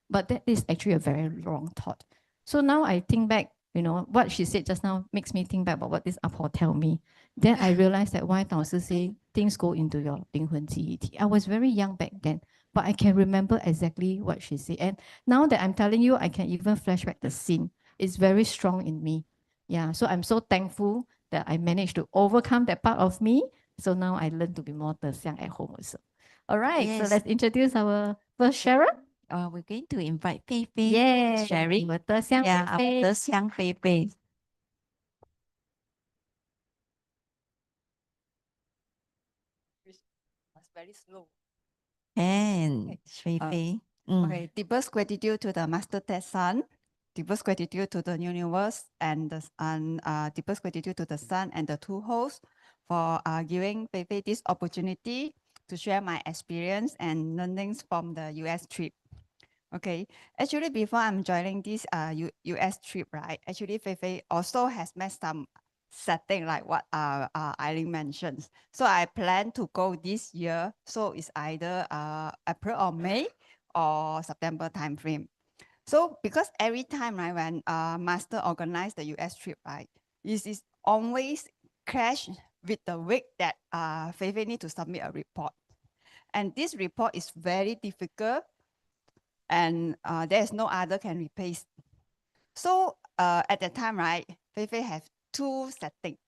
But that is actually a very wrong thought. So now I think back, what she said just now makes me think back about what this apo tell me. Then I realized that why 导师 say things go into your 灵魂记忆体. I was very young back then, but I can remember exactly what she said. And now that I'm telling you, I can even flashback the scene. It's very strong in me. Yeah, so I'm so thankful that I managed to overcome that part of me. So now I learn to be more 德香 at home also. All right, so Yes. let's introduce our first sharer. We're going to invite Fei Fei Yeah, sharing. 德香 Yeah, our 菲菲。德香Fei Fei. Was very slow. And Fei Fei. Okay, deepest gratitude to the Master Ted Sun, deepest gratitude to the universe, and deepest gratitude to the Sun and the two hosts for giving Fei Fei this opportunity to share my experience and learnings from the US trip. Okay, actually before I'm joining this US trip, right? Actually, Fei Fei also has met some setting like what Eileen mentions. So I plan to go this year. So it's either April or May or September timeframe. So because every time, right, when Master organized the US trip, right, it is always clash with the week that Fei Fei need to submit a report. And this report is very difficult and there's no other can replace. So at that time, right, Fei Fei have two settings.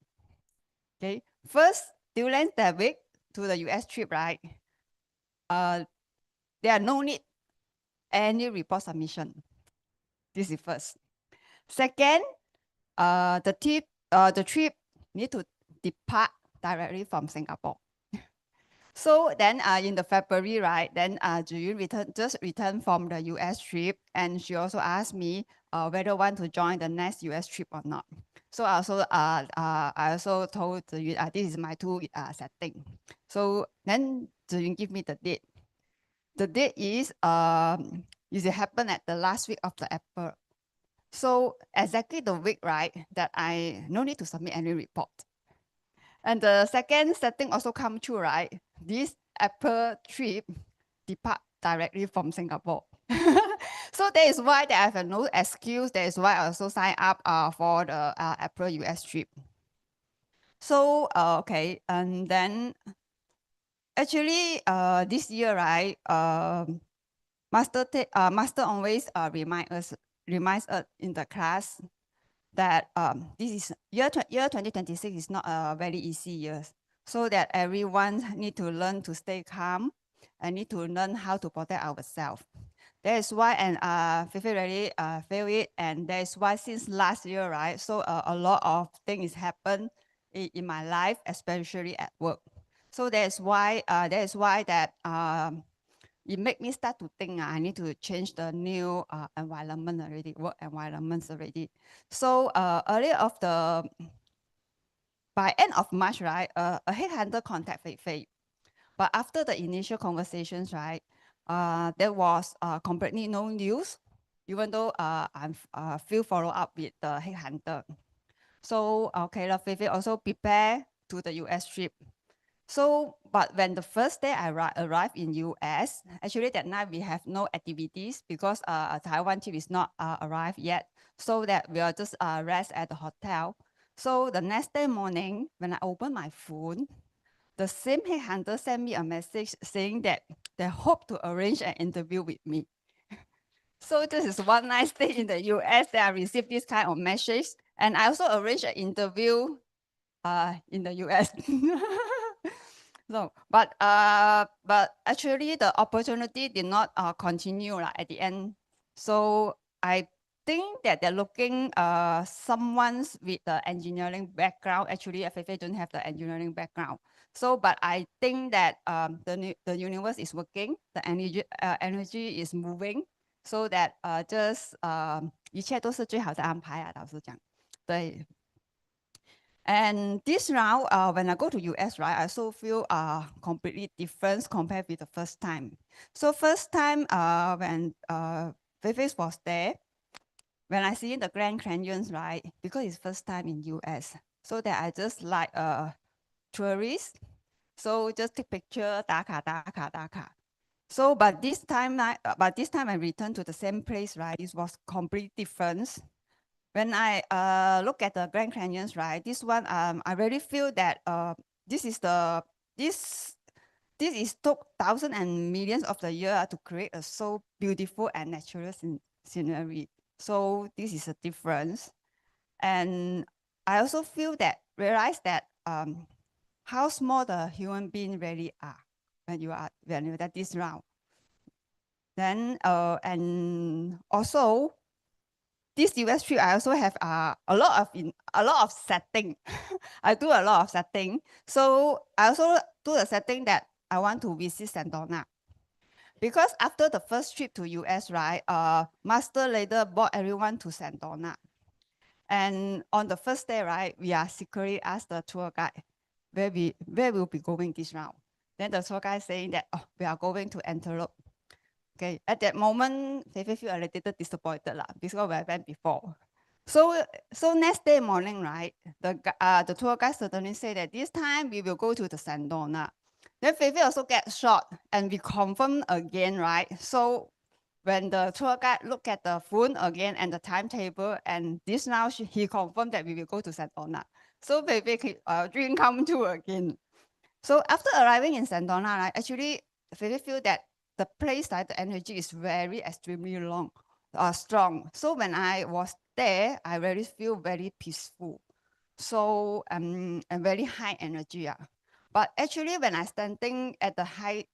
Okay, first, during that week, to the US trip, right? There are no need any report submission. This is first. Second, the trip need to depart directly from Singapore. So then in the February, right, then Juyu just returned from the US trip, and she also asked me whether I want to join the next US trip or not. So I also told Juyu this is my two setting. So then Juyu give me the date. The date is it happened at the last week of the April. So exactly the week, right, that I no need to submit any report. And the second setting also come true, right? This Apple trip depart directly from Singapore. So that is why I have no excuse. That is why I also sign up for the Apple US trip. So okay, and then actually this year, right? Master always reminds us in the class that this is year 2026 is not a very easy year. So that everyone need to learn to stay calm and need to learn how to protect ourselves. That is why, and Fifi really feel it, and that is why since last year, right? So a lot of things happen in my life, especially at work. So that is why that it make me start to think I need to change the new environment already, work environments already. So earlier of by end of March, right, a headhunter contact Fei Fei. But after the initial conversations, right, there was completely no news, even though I'm still follow up with the headhunter. So okay, Fei Fei also prepare to the US trip. So, but when the first day I arrived in US, actually that night we have no activities because Taiwan trip is not arrived yet. So that we are just rest at the hotel. So the next day morning, when I open my phone, the same headhunter sent me a message saying that they hope to arrange an interview with me. So this is one nice day in the US that I received this kind of message. And I also arranged an interview in the US. So, but actually the opportunity did not continue at the end. So I think that they're looking someone with the engineering background. Actually, FFA don't have the engineering background. So, but I think that the universe is working, the energy is moving, so that just 一切都是最好的安排啊，老实讲，对。And this round, when I go to US, right, I also feel completely different compared with the first time. So first time when Vivek was there, when I see the Grand Canyons, right, because it's first time in US, so that I just like a tourist, so just take picture, 打卡, 打卡, 打卡. So, but this time I returned to the same place, right, it was completely different. When I look at the Grand Canyons, right, this one I really feel that this is took thousands and millions of the year to create a so beautiful and natural scenery. So this is a difference, and I also realize that how small the human being really are when you're at this round. Then and also, this US trip, I also have a lot of setting. I do a lot of setting. So I also do the setting that I want to visit Santona. Because after the first trip to US, right, Master later brought everyone to Santona. And on the first day, right, we are secretly asked the tour guide where we'll be going this round. Then the tour guide saying that, oh, we are going to Antelope. Okay, at that moment, they feel a little disappointed because we went before. So next day morning, right, the tour guide suddenly said that this time we will go to the Sandona. Then Feifei also get shocked, and we confirm again, right? So when the tour guide look at the phone again and the timetable, and this now he confirmed that we will go to Sandona. So Feifei dream come true again. So after arriving in Sandona, right, actually Feifei feel that the place, like the energy is very extremely strong. So when I was there, I really feel very peaceful. So and very high energy. But actually, when I standing at the high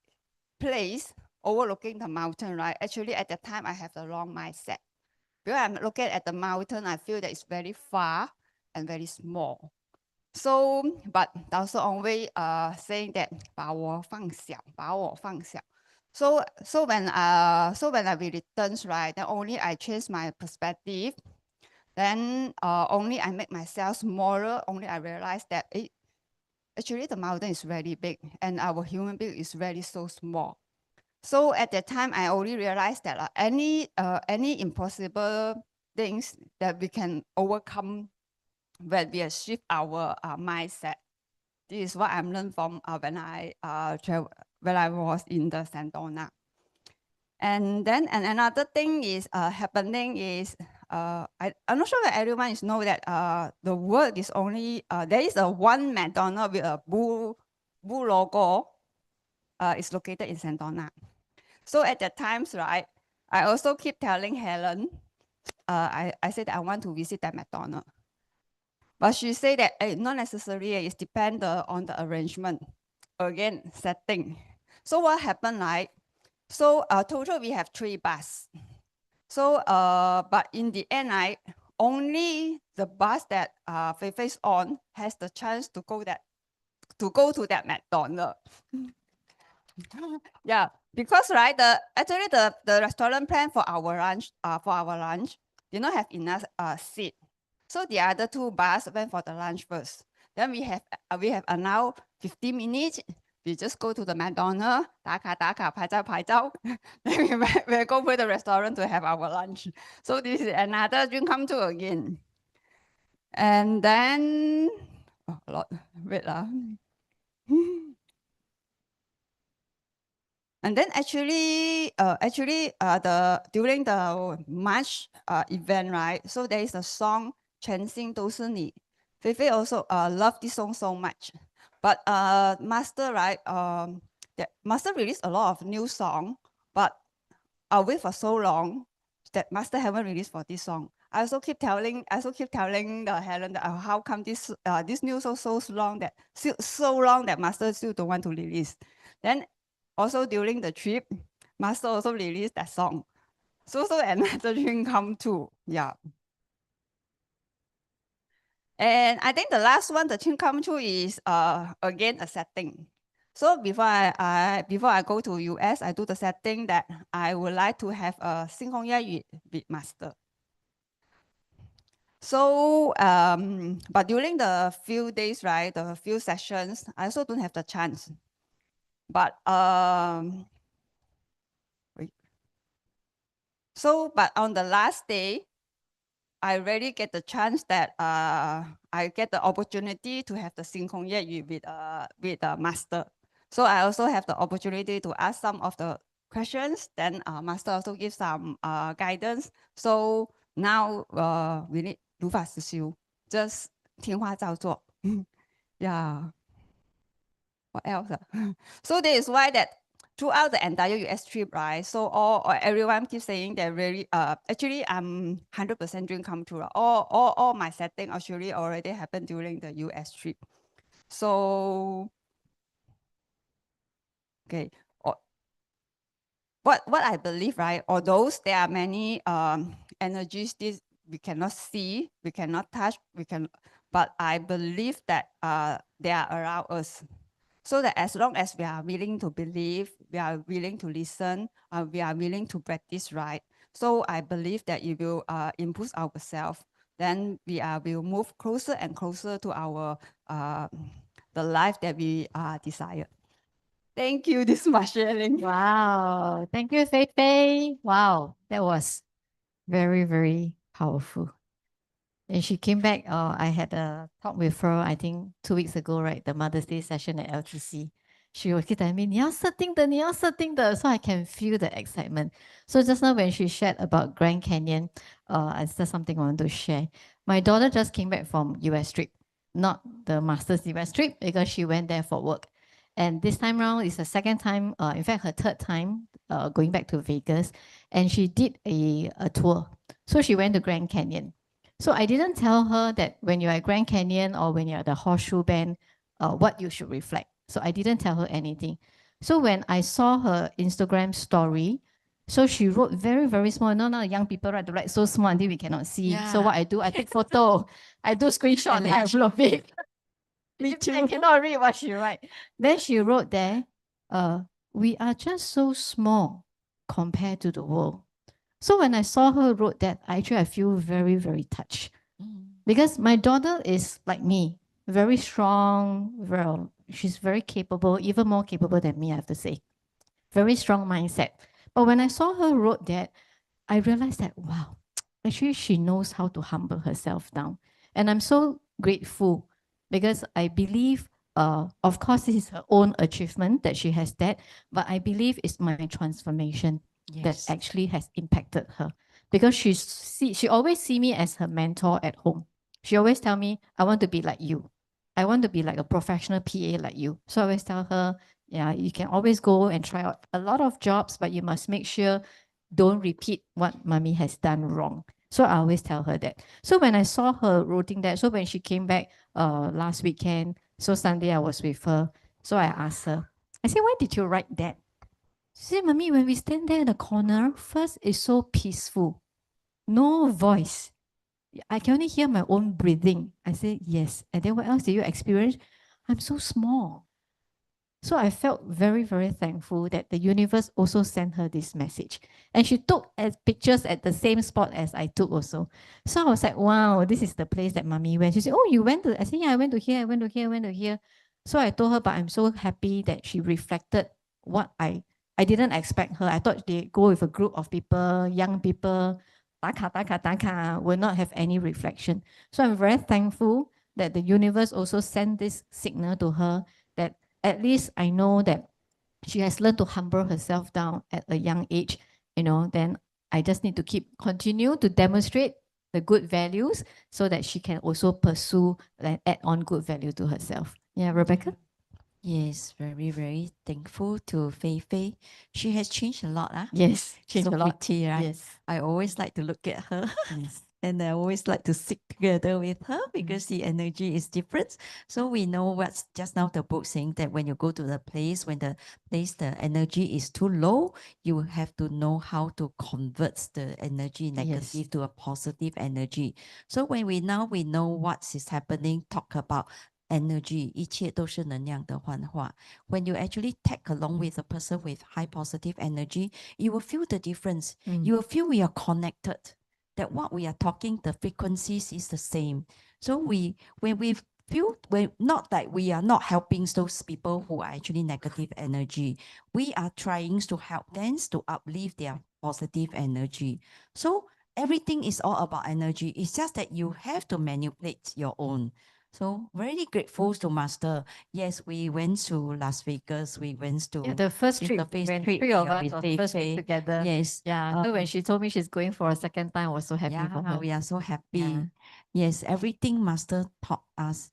place overlooking the mountain, right? Actually, at that time, I have the wrong mindset. Because I'm looking at the mountain, I feel that it's very far and very small. So, but also always saying that 把我放小，把我放小. So when I will returns, right, then only I change my perspective. Then only I make myself smaller. Only I realize that actually the mountain is very big and our human being is very so small. So at that time, I only realized that any impossible things that we can overcome when we shift our mindset. This is what I'm learned from when I was in the Santona. And then another thing is happening is I'm not sure that everyone is know that the world is only there is a one McDonald's with a bull logo. Is located in Santona. So at that times, right, I also keep telling Helen, I said I want to visit that McDonald's. But she said that not necessarily, it depends on the arrangement. Again, setting. So what happened, right? So total we have 3 buses. So but in the end, only the bus that Fei Fei's on has the chance to go to that McDonald's. Yeah, because right, actually the restaurant plan for our lunch did not have enough seat. So the other 2 bus went for the lunch first. Then we have now 15 minutes. We just go to the McDonald's, 打卡打卡拍照拍照. Then we go to the restaurant to have our lunch. So this is another dream come true again. And then wait lah. And then actually, during the March event, right? So there is a song 全心都是你. Fei Fei also love this song so much. But Master, right? Master released a lot of new song, but I wait for so long that Master haven't released for this song. I also keep telling the Helen that how come this news so long that Master still don't want to release. Then also during the trip, Master also released that song. So another dream come true. Yeah. And I think the last one, the dream come true is again a setting. So before I go to US, I do the setting that I would like to have a 星空夜语 with Master. So but during the few days, right, the few sessions, I also don't have the chance. But but on the last day, I really get the chance that I get the opportunity to have the 星空夜语 with Master. So I also have the opportunity to ask some of the questions. Then Master also gives some guidance. So now we need 如法实修, just 听话照做. Yeah. What else? So that is why that throughout the entire US trip, right? So everyone keeps saying that really, actually I'm 100% dream come true. All my setting actually already happened during the US trip. So, okay. What I believe, right? Although there are many energies this we cannot see, we cannot touch, but I believe that they are around us. So that as long as we are willing to believe, we are willing to listen, we are willing to practice right. So I believe that it will improve ourselves. Then we will move closer and closer to our the life that we desire. Thank you. This is my sharing. Wow. Thank you, Fei Fei. Wow. That was very, very powerful. And she came back, I had a talk with her, I think 2 weeks ago, right? The Mother's Day session at LTC. She was keep telling me, 你要设定的, 你要设定的. So I can feel the excitement. So just now when she shared about Grand Canyon, that's something I want to share. My daughter just came back from US trip, not the master's US trip, because she went there for work. And this time around is the second time, in fact, her third time going back to Vegas. And she did a tour. So she went to Grand Canyon. So I didn't tell her that when you're at Grand Canyon or when you're at the Horseshoe Bend, what you should reflect. So I didn't tell her anything. So when I saw her Instagram story, so she wrote very, very small. No, young people write to write so small until we cannot see. So what I do, I take photo, I do screenshot and I upload it. Me If too. I cannot read what she write. Then she wrote there, we are just so small compared to the world. So when I saw her wrote that, I feel very, very touched. Because my daughter is like me, very strong, she's very capable, even more capable than me, I have to say. Very strong mindset. But when I saw her wrote that, I realized that, wow, actually she knows how to humble herself down. And I'm so grateful because I believe, of course, this is her own achievement that she has that, but I believe it's my transformation that actually has impacted her. Because she always see me as her mentor at home. She always tell me, I want to be like you. I want to be like a professional PA like you. So I always tell her, yeah, you can always go and try out a lot of jobs, but you must make sure don't repeat what mommy has done wrong. So I always tell her that. So when I saw her writing that, so when she came back last weekend, so Sunday I was with her. So I asked her, I said, why did you write that? She said, Mommy, when we stand there in the corner, first it's so peaceful. No voice. I can only hear my own breathing. I said, yes. And then what else did you experience? I'm so small. So I felt very, very thankful that the universe also sent her this message. And she took pictures at the same spot as I took also. So I was like, wow, this is the place that mommy went. She said, oh, you went to, I said, yeah, I went to here, I went to here, I went to here. So I told her, but I'm so happy that she reflected what I didn't expect her. I thought they go with a group of people, young people, taka, will not have any reflection. So I'm very thankful that the universe also sent this signal to her that at least I know that she has learned to humble herself down at a young age, then I just need to continue to demonstrate the good values so that she can also pursue and add on good value to herself. Yeah, Rebecca? Yes, very, very thankful to Fei Fei. She has changed a lot. Yes, changed So a lot. pretty, right? Yes. I always like to look at her. Yes. And I always like to sit together with her because the energy is different. So we know what's just now the book saying that when you go to the place, when the energy is too low, you have to know how to convert the energy negative to a positive energy. So when we know what is happening, talk about energy, 一切都是能量的幻化. When you actually tag along with a person with high positive energy, you will feel the difference. You will feel we are connected. That what we are talking, the frequencies is the same. So when we feel, not that we are not helping those people who are actually negative energy. We are trying to help them to uplift their positive energy. So everything is all about energy. It's just that you have to manipulate your own. So very grateful to Master. Yes, we went to Las Vegas. We went to the first trip, when three of us was first trip together. Yes. Yeah. So when she told me she's going for a second time, I was so happy for her. We are so happy. Yeah. Yes, everything Master taught us,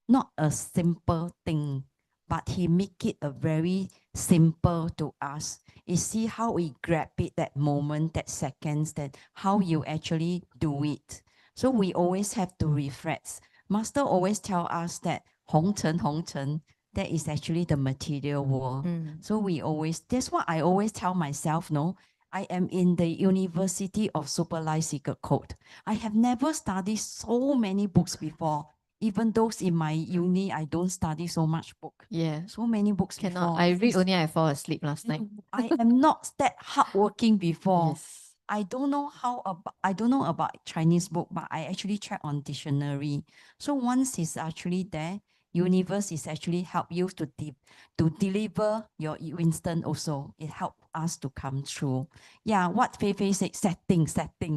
not a simple thing, but he make it a very simple to us. You see how we grab it, that moment, that seconds, that how you actually do it. So we always have to reflect. Master always tell us that 红尘, that is actually the material world. So we always, that's what I always tell myself, no, I am in the University of Super Life Secret Code. I have never studied so many books before. Even those in my uni, I don't study so much book. Yeah. So many books Cannot. before. I read only I fall asleep last night. I am not that hardworking before. Yes. I don't know about Chinese book, but I actually check on dictionary. So once it's actually there, universe is actually help you to deliver your instant also. It help us to come true. Yeah, what Fei Fei said, setting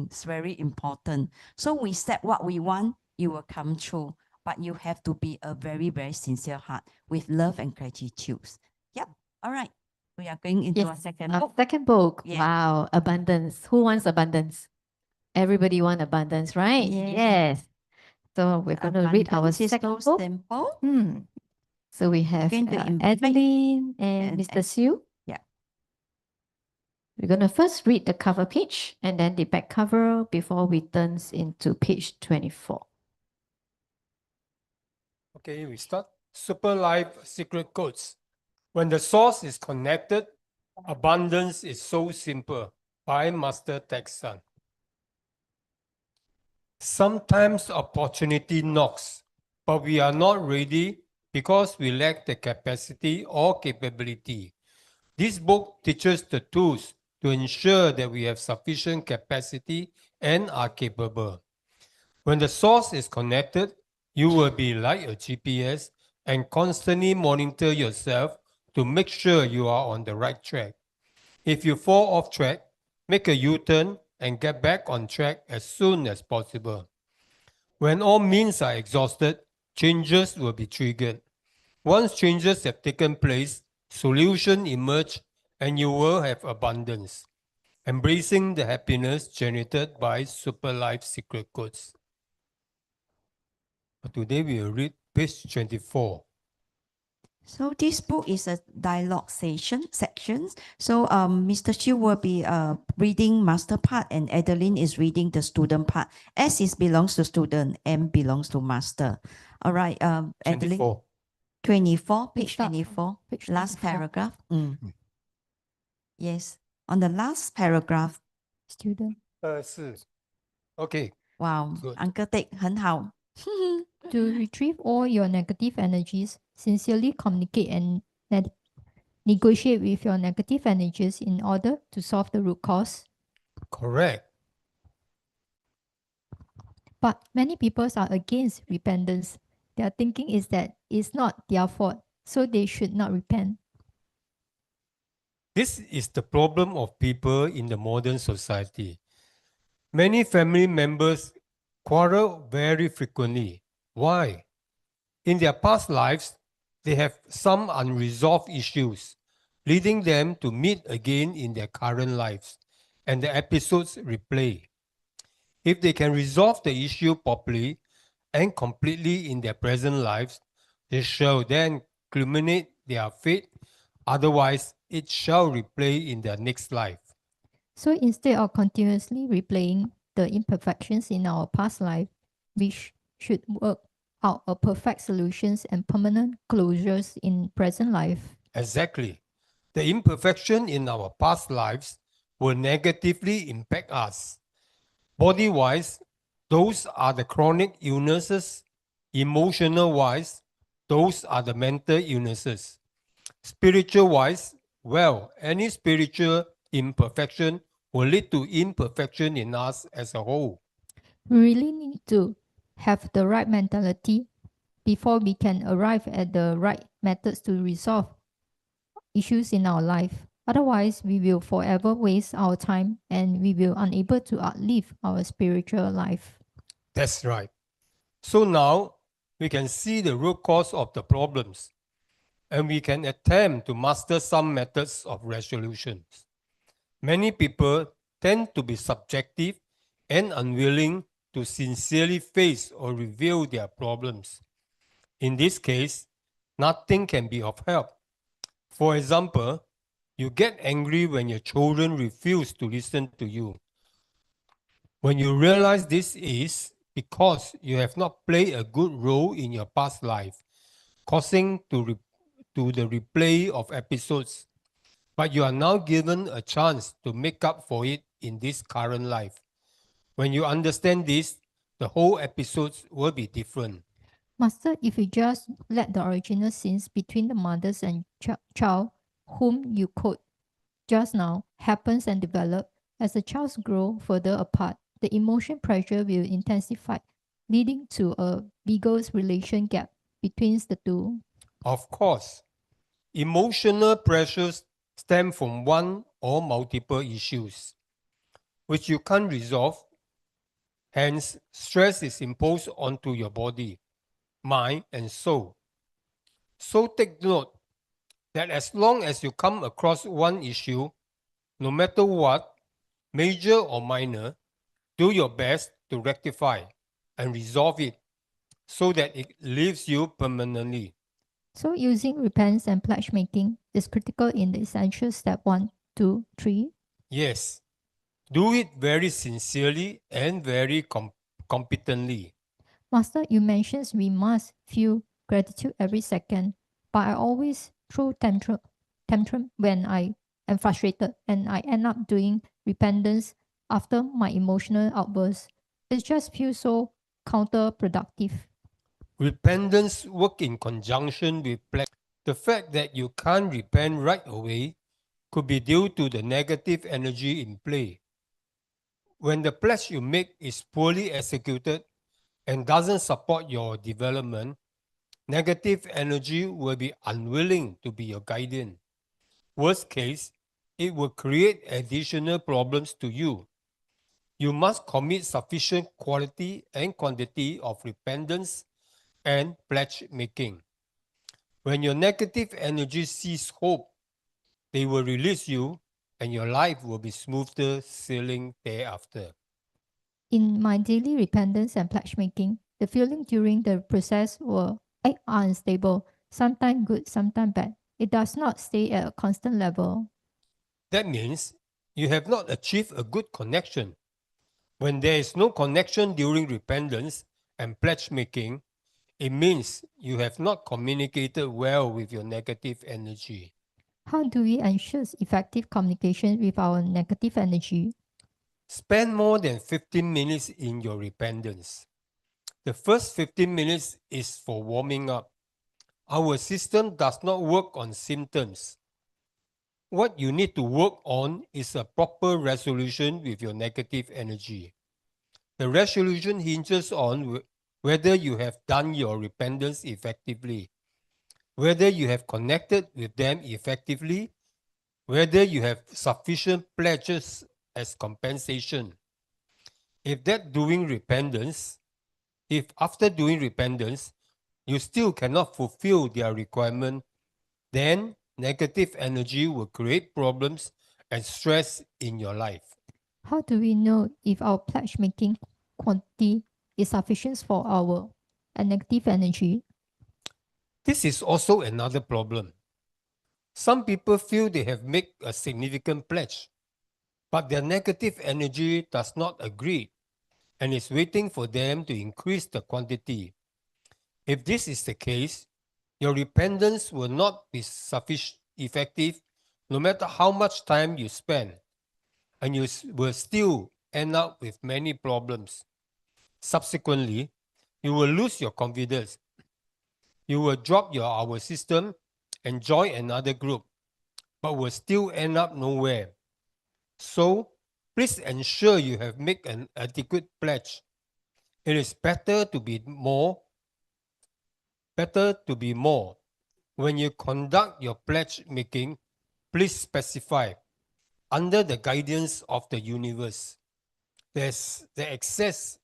is very important. So we set what we want, you will come true. But you have to be a very, very sincere heart with love and gratitude. Yep. All right. We are going into a second book. Second book. Yeah. Wow. Abundance. Who wants abundance? Everybody wants abundance, right? Yes. So we're going to read our second book. Simple. So we have going to Adeline and Mr. Siu. Yeah. We're going to first read the cover page and then the back cover before we turn into page 24. Okay, we start. Super Life Secret Codes. When the source is connected, abundance is so simple. By Master Texan. Sometimes opportunity knocks, but we are not ready because we lack the capacity or capability. This book teaches the tools to ensure that we have sufficient capacity and are capable. When the source is connected, you will be like a GPS and constantly monitor yourself to make sure you are on the right track. If you fall off track, make a U-turn and get back on track as soon as possible. When all means are exhausted, changes will be triggered. Once changes have taken place, solutions emerge and you will have abundance. Embracing the happiness generated by Super Life Secret Codes. Today we will read page 24. So this book is a dialogue sections. So Mr. Chiu will be reading master part and Adeline is reading the student part. S is belongs to student, M belongs to master. All right, Adeline. 24. 24, page Start. 24, Page last 24. paragraph. Yes, on the last paragraph. Student. 是. Okay. Wow, Good. Uncle Dick 很好。 To retrieve all your negative energies, sincerely communicate and negotiate with your negative energies in order to solve the root cause. Correct. But many people are against repentance. Their thinking is that it's not their fault, so they should not repent. This is the problem of people in the modern society. Many family members quarrel very frequently. Why? In their past lives, they have some unresolved issues, leading them to meet again in their current lives, and the episodes replay. If they can resolve the issue properly and completely in their present lives, they shall then culminate their fate. Otherwise, it shall replay in their next life. So instead of continuously replaying the imperfections in our past life, we should work out a perfect solutions and permanent closures in present life. Exactly. The imperfection in our past lives will negatively impact us. Body-wise, those are the chronic illnesses. Emotional-wise, those are the mental illnesses. Spiritual-wise, well, any spiritual imperfection will lead to imperfection in us as a whole. We really need to have the right mentality before we can arrive at the right methods to resolve issues in our life. Otherwise, we will forever waste our time and we will unable to outlive our spiritual life. That's right. So now we can see the root cause of the problems and we can attempt to master some methods of resolutions. Many people tend to be subjective and unwilling to sincerely face or reveal their problems. In this case, nothing can be of help. For example, you get angry when your children refuse to listen to you. When you realize this is because you have not played a good role in your past life, causing to the replay of episodes, but you are now given a chance to make up for it in this current life. When you understand this, the whole episodes will be different. Master, if you just let the original scenes between the mothers and child, whom you quote just now, happens and develop, as the childs grow further apart, the emotion pressure will intensify, leading to a bigger relation gap between the two. Of course, emotional pressures stem from one or multiple issues, which you can't resolve. Hence, stress is imposed onto your body, mind, and soul. So take note that as long as you come across one issue, no matter what, major or minor, do your best to rectify and resolve it so that it leaves you permanently. So using repentance and pledge making is critical in the essential step 1, 2, 3. Yes, do it very sincerely and very competently. Master, you mentioned we must feel gratitude every second, but I always throw tantrum when I am frustrated, and I end up doing repentance after my emotional outburst. It just feels so counterproductive. Repentance work in conjunction with pledge. The fact that you can't repent right away could be due to the negative energy in play. When the pledge you make is poorly executed and doesn't support your development, negative energy will be unwilling to be your guardian. Worst case, it will create additional problems to you. You must commit sufficient quality and quantity of repentance and pledge making. When your negative energy sees hope, they will release you and your life will be smoother sailing thereafter. In my daily repentance and pledge making, the feeling during the process are unstable, sometimes good, sometimes bad. It does not stay at a constant level. That means you have not achieved a good connection. When there is no connection during repentance and pledge making, it means you have not communicated well with your negative energy. How do we ensure effective communication with our negative energy? Spend more than 15 minutes in your repentance. The first 15 minutes is for warming up. Our system does not work on symptoms. What you need to work on is a proper resolution with your negative energy. The resolution hinges on whether you have done your repentance effectively, whether you have connected with them effectively, whether you have sufficient pledges as compensation. If after doing repentance, you still cannot fulfill their requirement, then negative energy will create problems and stress in your life. How do we know if our pledge making quantity is sufficient for our negative energy? This is also another problem. Some people feel they have made a significant pledge, but their negative energy does not agree and is waiting for them to increase the quantity. If this is the case, your repentance will not be sufficient effective no matter how much time you spend, and you will still end up with many problems. Subsequently, you will lose your confidence. You will drop your hour system and join another group, but will still end up nowhere. So, please ensure you have made an adequate pledge. It is better to be more. When you conduct your pledge making, please specify under the guidance of the universe. The excess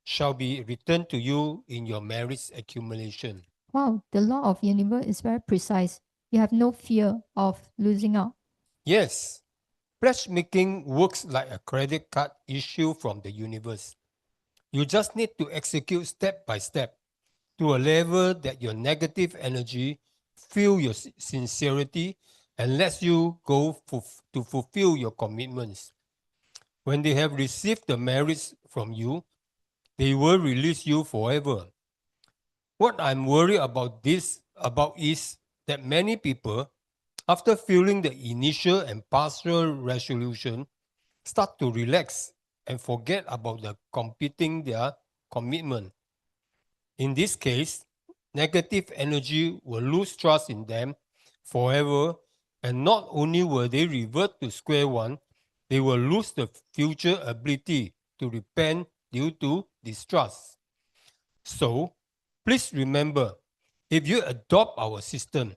shall be returned to you in your merits accumulation. Wow, the law of universe is very precise. You have no fear of losing out. Yes, pledge making works like a credit card issue from the universe. You just need to execute step by step to a level that your negative energy feel your sincerity and lets you go to fulfill your commitments. When they have received the merits from you, they will release you forever. What I'm worried about is that many people, after feeling the initial and partial resolution, start to relax and forget about completing their commitment. In this case, negative energy will lose trust in them forever, and not only will they revert to square one, they will lose the future ability to repent due to distrust. So, please remember, if you adopt our system,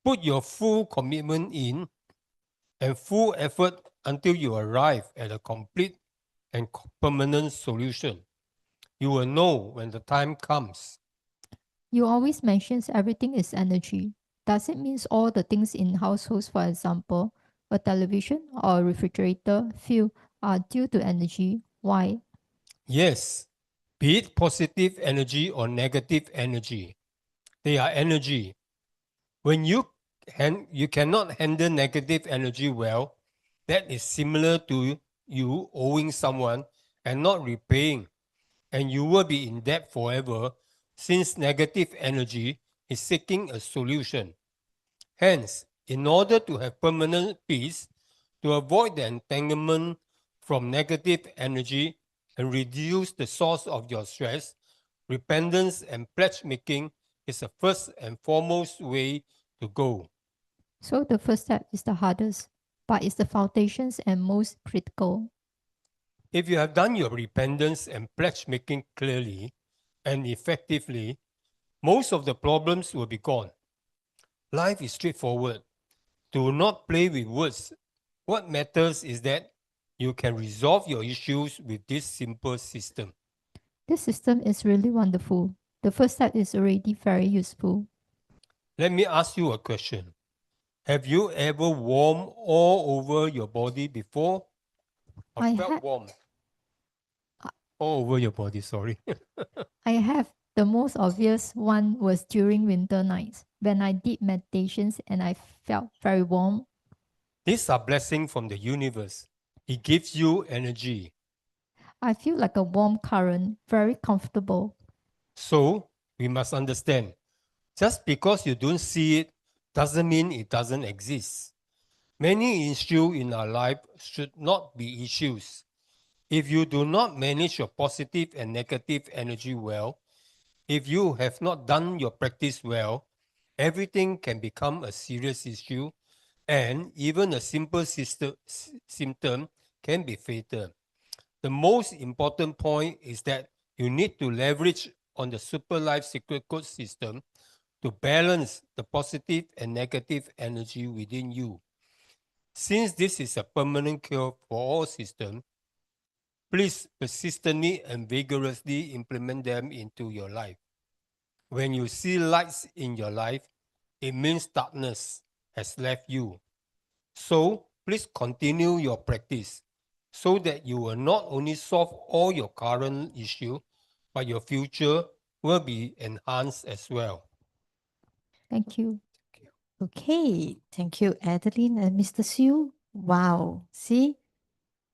put your full commitment in and full effort until you arrive at a complete and permanent solution. You will know when the time comes. You always mentions everything is energy. Does it mean all the things in households, for example, a television or a refrigerator, feel are due to energy? Why? Yes, be it positive energy or negative energy, they are energy. When you cannot handle negative energy well, that is similar to you owing someone and not repaying, and you will be in debt forever since negative energy is seeking a solution. Hence, in order to have permanent peace, to avoid the entanglement from negative energy and reduce the source of your stress, repentance and pledge making is the first and foremost way to go. So the first step is the hardest, but it's the foundations and most critical. If you have done your repentance and pledge making clearly and effectively, most of the problems will be gone. Life is straightforward. Do not play with words. What matters is that you can resolve your issues with this simple system. This system is really wonderful. The first step is already very useful. Let me ask you a question. Have you ever warmed all over your body before? Or I felt had- warm? All over your body, sorry. I have. The most obvious one was during winter nights when I did meditations and I felt very warm. These are blessings from the universe. It gives you energy. I feel like a warm current, very comfortable. So we must understand, just because you don't see it doesn't mean it doesn't exist. Many issues in our life should not be issues. If you do not manage your positive and negative energy well, if you have not done your practice well, everything can become a serious issue, and even a simple symptom can be fatal. The most important point is that you need to leverage on the Super Life Secret Code system to balance the positive and negative energy within you. Since this is a permanent cure for all systems, please persistently and vigorously implement them into your life. When you see lights in your life, it means darkness has left you. So please continue your practice so that you will not only solve all your current issues, but your future will be enhanced as well. Thank you. Okay, thank you, Adeline and Mr. Siu. Wow, see,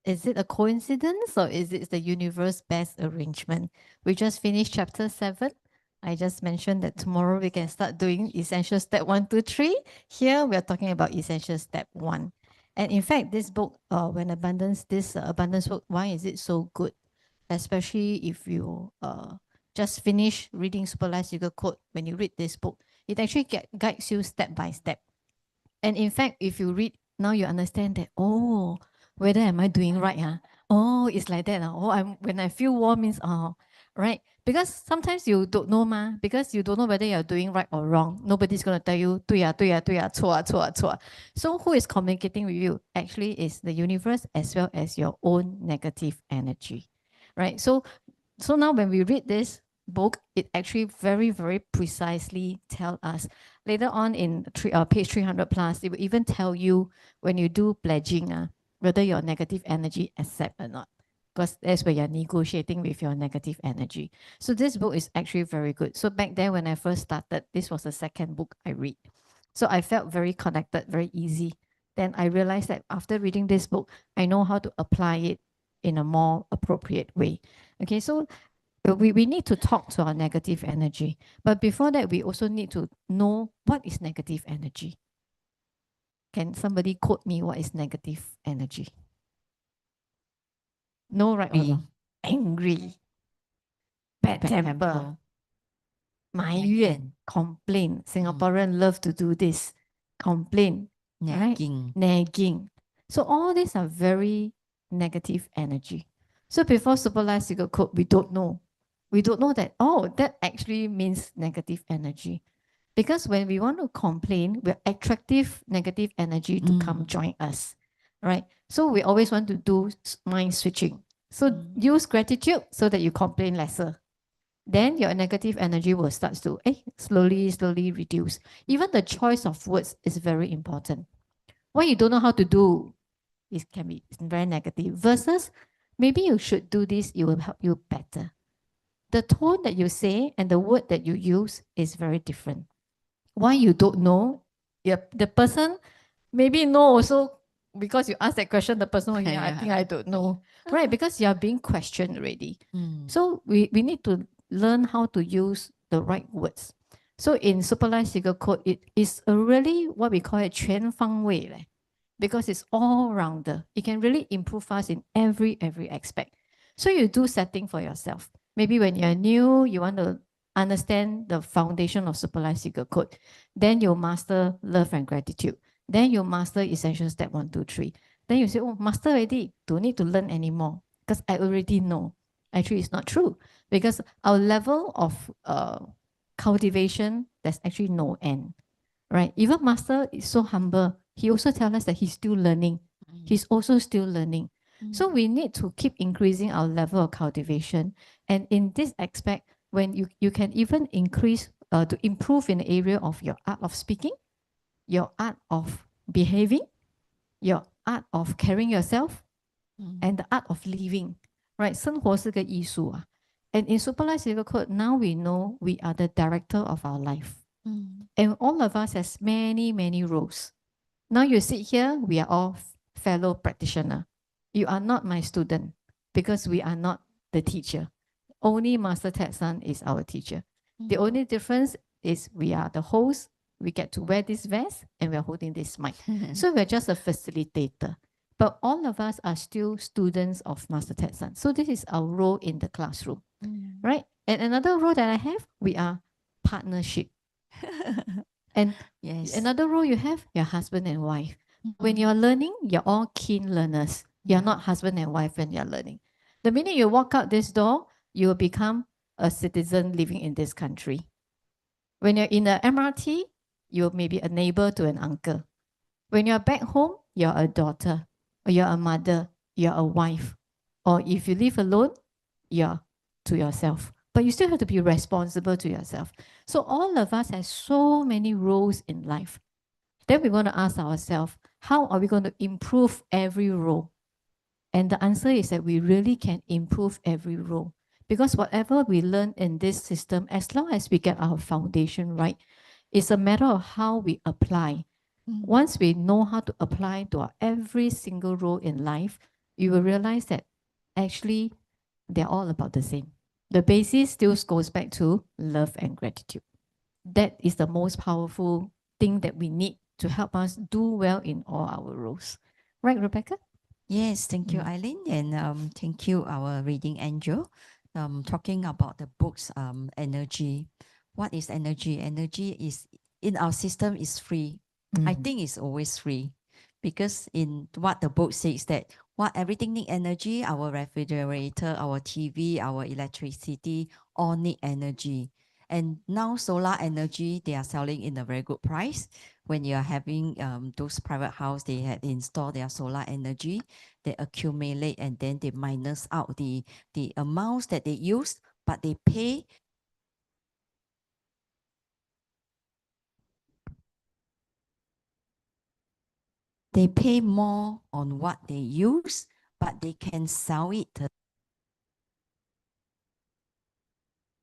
is it a coincidence or is it the universe best arrangement? We just finished chapter 7. I just mentioned that tomorrow we can start doing essential step 1, 2, 3. Here we are talking about essential step 1. And in fact, this book, when abundance, this abundance book, why is it so good? Especially if you just finish reading Super Life Secret Code, when you read this book, it actually guides you step by step. And in fact, if you read, now you understand that, oh, whether am I doing right? Oh, it's like that. Oh, when I feel warm means, oh, right? Because sometimes you don't know, because you don't know whether you're doing right or wrong. Nobody's going to tell you, 对呀,对呀,对呀,错啊,错啊,错啊. So who is communicating with you? Actually, is the universe as well as your own negative energy, right? So now when we read this book, it actually very, very precisely tell us. Later on in page 300 plus, it will even tell you when you do pledging, whether your negative energy accept or not. Because that's where you're negotiating with your negative energy. So this book is actually very good. So back then when I first started, this was the second book I read. So I felt very connected, very easy. Then I realized that after reading this book, I know how to apply it in a more appropriate way. Okay, so we need to talk to our negative energy. But before that, we also need to know what is negative energy. Can somebody quote me what is negative energy? No, right or wrong? Angry, bad temper, 埋怨, complain. Singaporean love to do this. Complain, right? Nagging. So all these are very negative energy. So before Super Life Secret Code, we don't know. We don't know that, oh, that actually means negative energy. Because when we want to complain, we're attractive negative energy to come join us, right? So we always want to do mind switching. So use gratitude so that you complain lesser. Then your negative energy will start to slowly reduce. Even the choice of words is very important. What you don't know how to do, it can be very negative. Versus, maybe you should do this, it will help you better. The tone that you say and the word that you use is very different. Why you don't know? The person maybe know also because you ask that question, the person will, I think I don't know. Right, because you are being questioned already. So we need to learn how to use the right words. So in Super Life Secret Code, it is a really what we call it 全方位 leh, because it's all rounder. It can really improve us in every aspect. So you do setting for yourself. Maybe when you're new, you want to understand the foundation of Super Life Secret Code. Then you master love and gratitude. Then you master essential step 1, 2, 3. Then you say, oh, master already, don't need to learn anymore because I already know. Actually, it's not true because our level of cultivation, there's actually no end, right? Even master is so humble. He also tells us that he's still learning. He's also still learning. So we need to keep increasing our level of cultivation. And in this aspect, when you can even increase to improve in the area of your art of speaking, your art of behaving, your art of carrying yourself, and the art of living, right? 生活是个艺术啊。And in Super Life Secret Code, now we know we are the director of our life. And all of us has many roles. Now you sit here, we are all fellow practitioner. You are not my student because we are not the teacher. Only Master Ted San is our teacher. The only difference is we are the host, we get to wear this vest, and we're holding this mic. So we're just a facilitator. But all of us are still students of Master Ted San. So this is our role in the classroom, right? And another role that I have, we are partnership. And Yes. another role you have, your husband and wife. When you're learning, you're all keen learners. You're not husband and wife when you're learning. The minute you walk out this door, you will become a citizen living in this country. When you're in the MRT, you may be a neighbor to an uncle. When you're back home, you're a daughter, or you're a mother, you're a wife. Or if you live alone, you're to yourself. But you still have to be responsible to yourself. So all of us have so many roles in life. Then we want to ask ourselves, how are we going to improve every role? And the answer is that we really can improve every role. Because whatever we learn in this system, as long as we get our foundation right, it's a matter of how we apply. Once we know how to apply to our every single role in life, you will realize that actually they're all about the same. The basis still goes back to love and gratitude. That is the most powerful thing that we need to help us do well in all our roles. Right, Rebecca? Yes, thank you, Eileen, and thank you, our reading angel. Talking about the book's energy. What is energy? Energy is in our system is free. I think it's always free, because in what the book says that what everything need energy. Our refrigerator, our TV, our electricity, all need energy. And now solar energy, they are selling in a very good price. When you're having those private house, they had installed their solar energy, they accumulate and then they minus out the amounts that they use, but they pay more on what they use, but they can sell it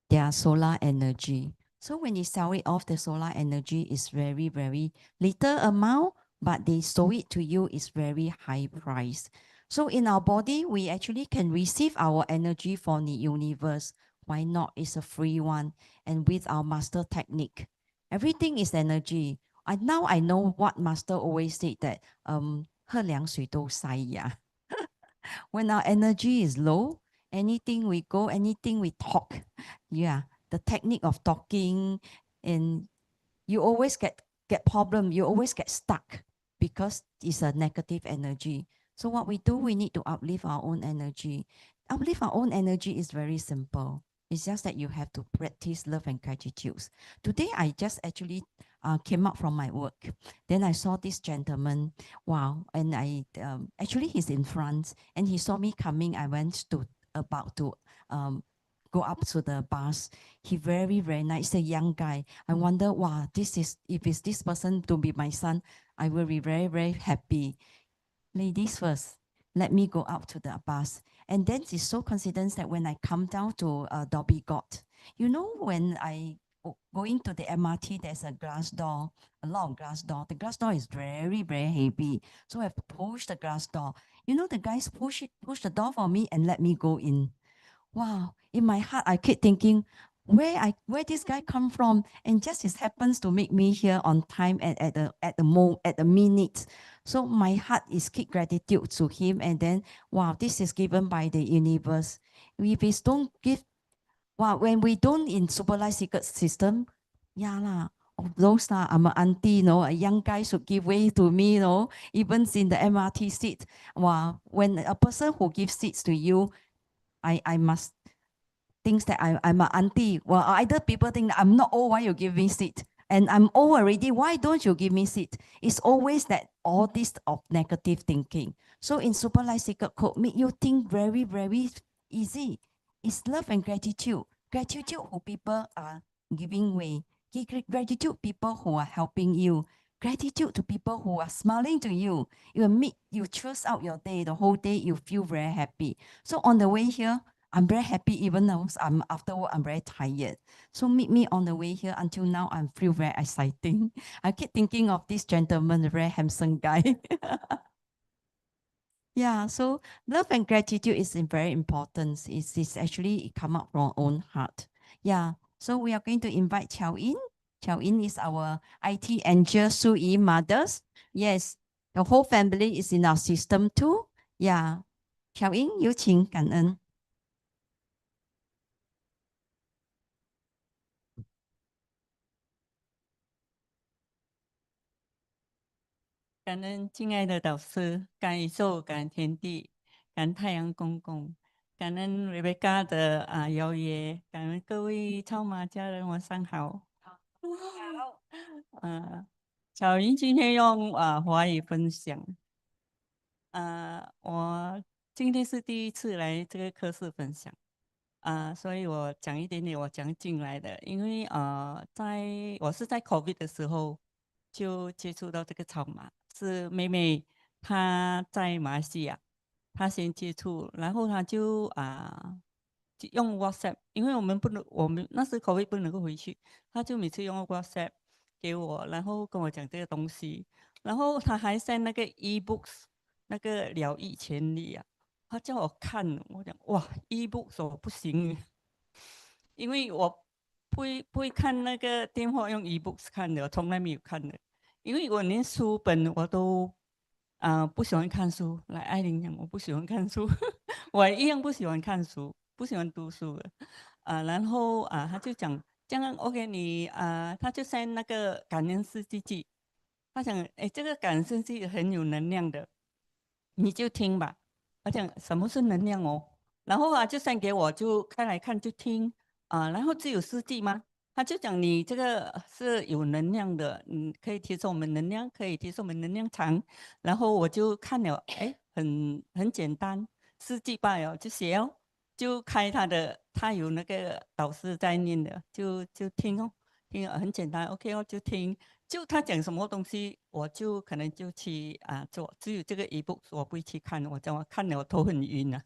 their solar energy. So when you sell it off, the solar energy is very little amount, but they sold it to you is very high price. So in our body, we actually can receive our energy from the universe. Why not? It's a free one. And with our master technique, everything is energy. Now I know what master always said, that 喝凉水都塞牙. When our energy is low, anything we go, anything we talk, yeah, the technique of talking, and you always get problem, you always get stuck because it's a negative energy. So what we do, we need to uplift our own energy. Uplift our own energy is very simple. It's just that you have to practice love and gratitude. Today, I just actually came out from my work. Then I saw this gentleman. Wow. And I actually he's in France, and he saw me coming. I went to about to go up to the bus. He very nice, a young guy. I wonder, wow, this is, if it's this person to be my son, I will be very happy. Ladies first, let me go up to the bus. And then it's so coincidence that when I come down to Dobby Got, you know, when I going to the MRT, there's a glass door, a lot of glass door. The glass door is very heavy. So I have to push the glass door. You know, the guys push the door for me and let me go in. Wow. In my heart, I keep thinking, where this guy come from, and just it happens to make me here on time at the minute. So my heart is keep gratitude to him, and then wow, this is given by the universe. If we don't give, wow, when we don't in supervised secret system, yeah lah. Of those lah, I'm an auntie, a young guy should give way to me, even in the MRT seat. Wow, when a person who gives seats to you, I must thinks that I'm an auntie. Well, either people think that I'm not old, why you give me seat? And I'm old already, why don't you give me seat? It's always that all this of negative thinking. So in Superlight Secret Code, make you think very, very easy. It's love and gratitude. Gratitude who people are giving way. Gratitude people who are helping you. Gratitude to people who are smiling to you. You choose out your day, the whole day you feel very happy. So on the way here, I'm very happy, even though afterward I'm very tired. So meet me on the way here. Until now, I feel very exciting. I keep thinking of this gentleman, a very handsome guy. Yeah, so love and gratitude is very important. It's actually come up from our own heart. Yeah, so we are going to invite Qiao In. Qiao In is our IT angel, Su Yi mothers. Yes, the whole family is in our system too. Yeah, Qiao In, 有请感恩。感恩敬爱的导师，感恩宇宙，感恩天地，感恩太阳公公，感恩瑞贝卡的邀约，感恩各位超马家人，晚上好。好。小云今天用华语分享。我今天是第一次来这个课室分享。所以我讲一点点我讲进来的，因为我是在 COVID 的时候就接触到这个草马，是妹妹她在马来西亚，她先接触，然后她就用 WhatsApp，因为我们那时 COVID 不能够回去，她就每次用 WhatsApp 给我，然后跟我讲这个东西，然后她还在那个 eBooks 那个了义千里啊。他叫我看，我讲哇，e-book 我不行，因为我不会看那个电话用 e-books 看的，我从来没有看的，因为我连书本我都不喜欢看书。来，艾琳讲我不喜欢看书，我一样不喜欢看书，不喜欢读书的。然后他就讲这样 OK， 他就 send 那个感恩四季记，他讲哎，这个感恩四季很有能量的，你就听吧。我讲什么是能量哦，然后就send给我，就开来看就听然后只有四季吗？他就讲你这个是有能量的，可以提升我们能量，可以提升我们能量场。然后我就看了，哎，很简单，四季罢了，就写哦，就开他有那个导师在念的，就听哦，听很简单 ，OK 哦，就听。就他讲什么东西，我就可能就去做。只有这个一部我不会去看，我看了我头很晕啊，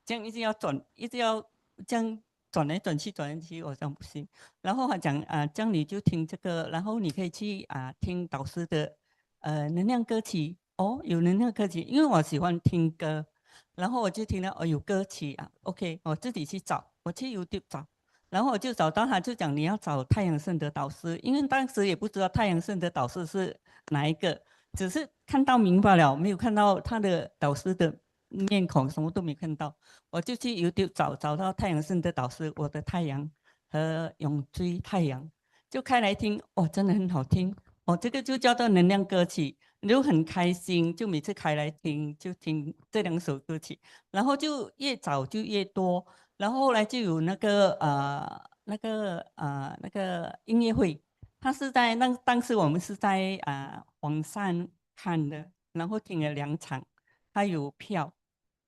这样一直要转，一直要这样转来转去，转来转去，我这样不行。然后他讲这样你就听这个，然后你可以去听导师的能量歌曲哦，有能量歌曲，因为我喜欢听歌，然后我就听到有歌曲，OK， 我自己去找，我去 YouTube 找。然后我就找到他，就讲你要找太阳圣德导师，因为当时也不知道太阳圣德导师是哪一个，只是看到明白了，没有看到他的导师的面孔，什么都没看到。我就去 YouTube 找到太阳圣德导师，我的太阳和永追太阳，就开来听，哦，真的很好听，哦，这个就叫做能量歌曲，就很开心，就每次开来听就听这两首歌曲，然后就越找就越多。然后后来就有那个音乐会，他是在当时我们是在网上看的，然后听了2场，他有票，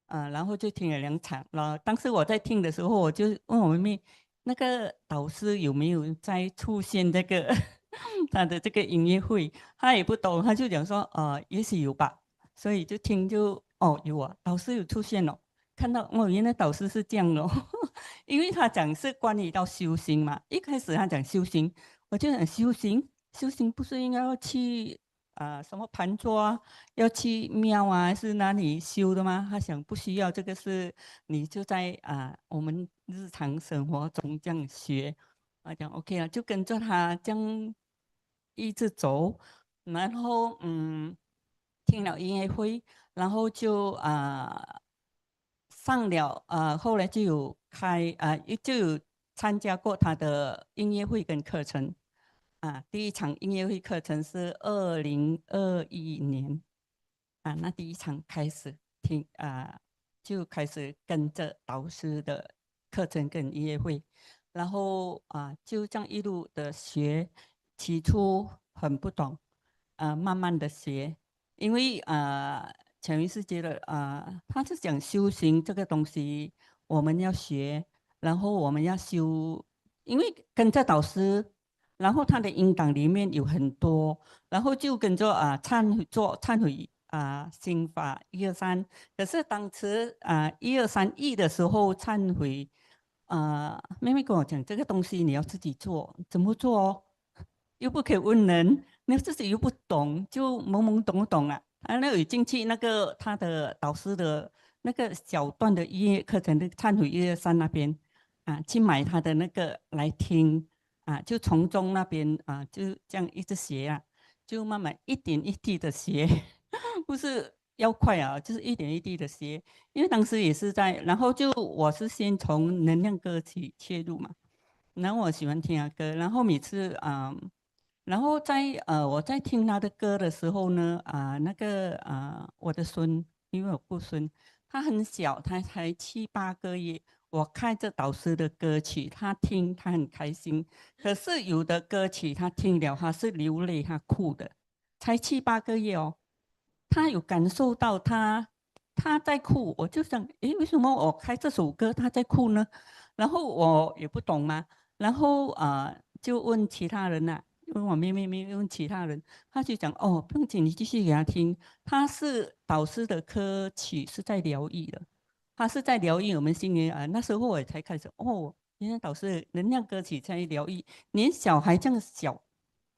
然后就听了2场。然后当时我在听的时候，我就问我妹妹，那个导师有没有在出现这个他的这个音乐会？他也不懂，他就讲说也许有吧，所以就听有啊，导师有出现了。看到原来导师是这样哦，因为他讲是关于到修行嘛。一开始他讲修行，我就想修行不是应该要去什么盘坐要去庙还是哪里修的吗？他想不需要，这个是你就在我们日常生活中这样学。讲 OK 了，就跟着他这样一直走，然后听了音乐会，然后就上了后来就有就有参加过他的音乐会跟课程第一场音乐会课程是2021年那第一场开始听就开始跟着导师的课程跟音乐会，然后就这样一路的学，起初很不懂慢慢的学，因为潜意识觉得他是讲修行这个东西，我们要学，然后我们要修，因为跟着导师，然后他的音档里面有很多，然后就跟着忏悔心法123，可是当时123的时候忏悔妹妹跟我讲这个东西你要自己做，怎么做哦？又不可以问人，那自己又不懂，就懵懵懂懂啊。那有进去那个他的导师的那个小段的音乐课程的忏悔123那边去买他的那个来听就从中那边就这样一直学就慢慢一点一滴的学，不是要快就是一点一滴的学。因为当时也是在，然后就我是先从能量歌曲切入嘛，然后我喜欢听歌，然后每次然后我在听他的歌的时候呢，那个我的孙，因为我姑孙，他很小，他才7、8个月。我开着导师的歌曲，他听，他很开心。可是有的歌曲他听了，他是流泪，他哭的，才7、8个月哦。他有感受到他在哭，我就想，诶，为什么我开这首歌他在哭呢？然后我也不懂嘛，然后就问其他人问我妹妹，问其他人，他就讲哦，不用紧，你继续给他听。他是导师的歌曲是在疗愈的，他是在疗愈我们心灵那时候我才开始哦，原来导师的能量歌曲在疗愈，连小孩这样小，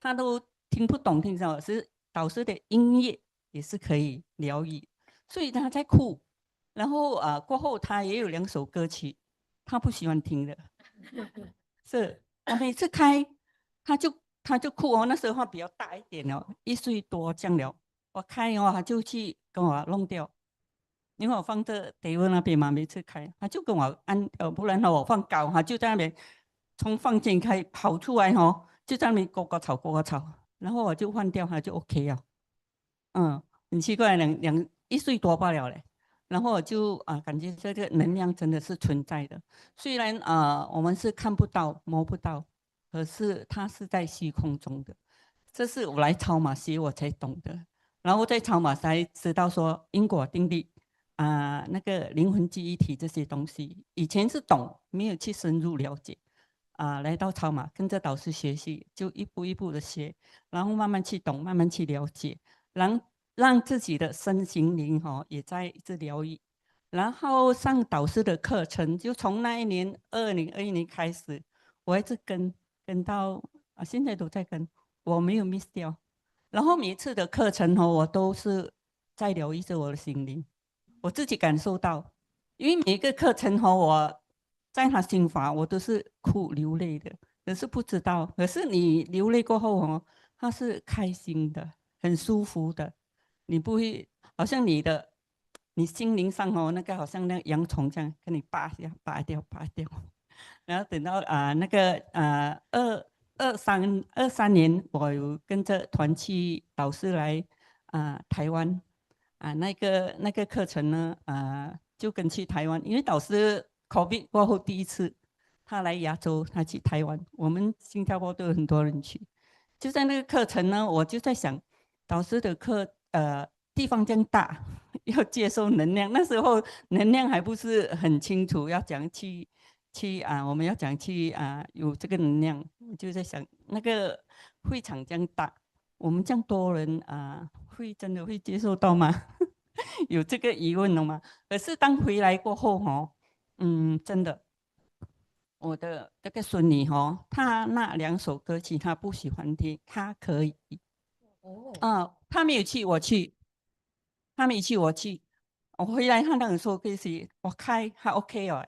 他都听不懂，听到是导师的音乐也是可以疗愈，所以他在哭。然后过后他也有2首歌曲，他不喜欢听的，是我每次开他就哭哦，那时候他比较大一点哦，1岁多这样了，我开他就去跟我弄掉，因为我放在 table 那边嘛，每次开他就跟我按不然我放高，他就在那边从房间开跑出来就在那边呱呱吵，然后我就换掉他就 OK 了。很奇怪，1岁多罢了嘞。然后我就感觉这个能量真的是存在的，虽然我们是看不到摸不到，可是它是在虚空中的。这是我来超马学我才懂的，然后在超马才知道说因果定律那个灵魂记忆体这些东西，以前是懂，没有去深入了解来到超马跟着导师学习，就一步一步的学，然后慢慢去懂，慢慢去了解，让自己的身心灵也在一直疗愈。然后上导师的课程，就从那一年2021年开始，我一直跟到现在都在跟，我没有 miss 掉。然后每一次的课程我都是在疗愈着我的心灵，我自己感受到，因为每一个课程我在他心法我都是哭流泪的，可是不知道，可是你流泪过后他是开心的，很舒服的，你不会好像你心灵上那个好像那个洋葱这样跟你拔掉，然后等到那个23年，我有跟着团去导师来台湾那个课程呢就跟去台湾，因为导师 COVID 过后第一次他来亚洲，他去台湾，我们新加坡都有很多人去。就在那个课程呢，我就在想，导师的课地方这样大，要接收能量，那时候能量还不是很清楚，要讲去我们要讲去有这个能量，就在想那个会场这样大，我们这样多人会真的会接受到吗？有这个疑问了吗？可是当回来过后真的，我的这个孙女她那2首歌曲她不喜欢听，她可以她没有去，我去，她没去，我去，我回来她2首歌曲我开她 OK 哦，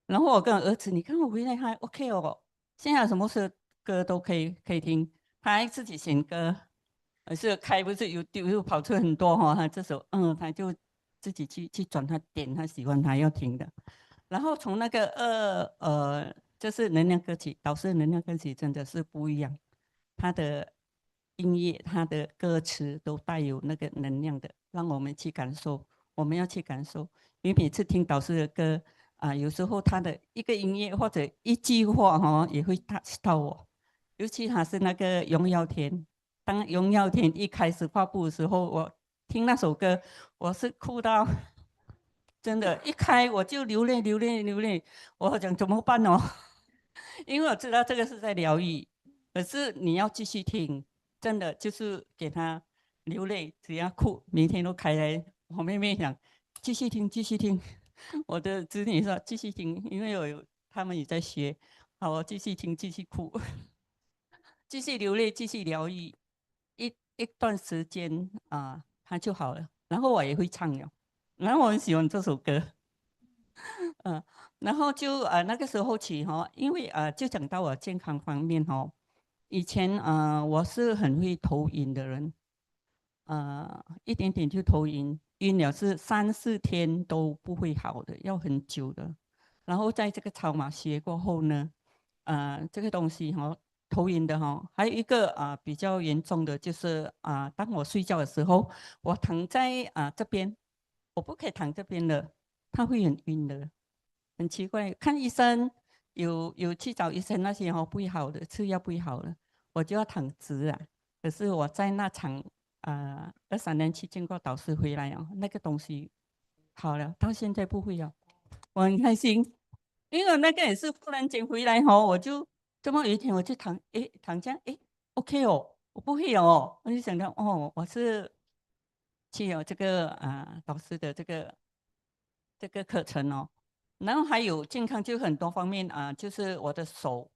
然后我跟我儿子，你看我回来还 OK 哦，现在什么歌都可以听，他还自己选歌，是开不是又跑出很多哈、他这首他就自己去转他点他喜欢他要听的，然后从那个就是能量歌曲，导师能量歌曲真的是不一样，他的音乐他的歌词都带有那个能量的，让我们去感受，我们要去感受，因为每次听导师的歌。有时候他的一个音乐或者一句话也会 touch 到我，尤其他是那个荣耀天，当荣耀天一开始发布的时候，我听那首歌，我是哭到真的，一开我就流泪，我讲怎么办哦？因为我知道这个是在疗愈，可是你要继续听，真的就是给他流泪，只要哭，每天都开来。我妹妹讲继续听，继续听。我的子女说继续听，因为他们也在学，好，我继续听，继续哭，继续流泪，继续疗愈。一段时间他就好了。然后我也会唱了，然后我很喜欢这首歌，然后就那个时候起因为就讲到我健康方面以前我是很会头晕的人，一点点就头晕，晕了是3、4天都不会好的，要很久的。然后在这个超马学过后呢，这个东西头晕的还有一个比较严重的就是当我睡觉的时候，我躺在这边，我不可以躺这边的，它会很晕的，很奇怪。看医生有去找医生那些不会好的，吃药不会好的，我就要躺直啊。可是我在那场2、3年去见过导师回来那个东西好了，到现在不会了，我很开心。因为那个也是忽然间回来我就这么有一天我就躺这样OK 哦，我不会哦，我就想到我是去有这个导师的这个课程然后还有健康就很多方面就是我的手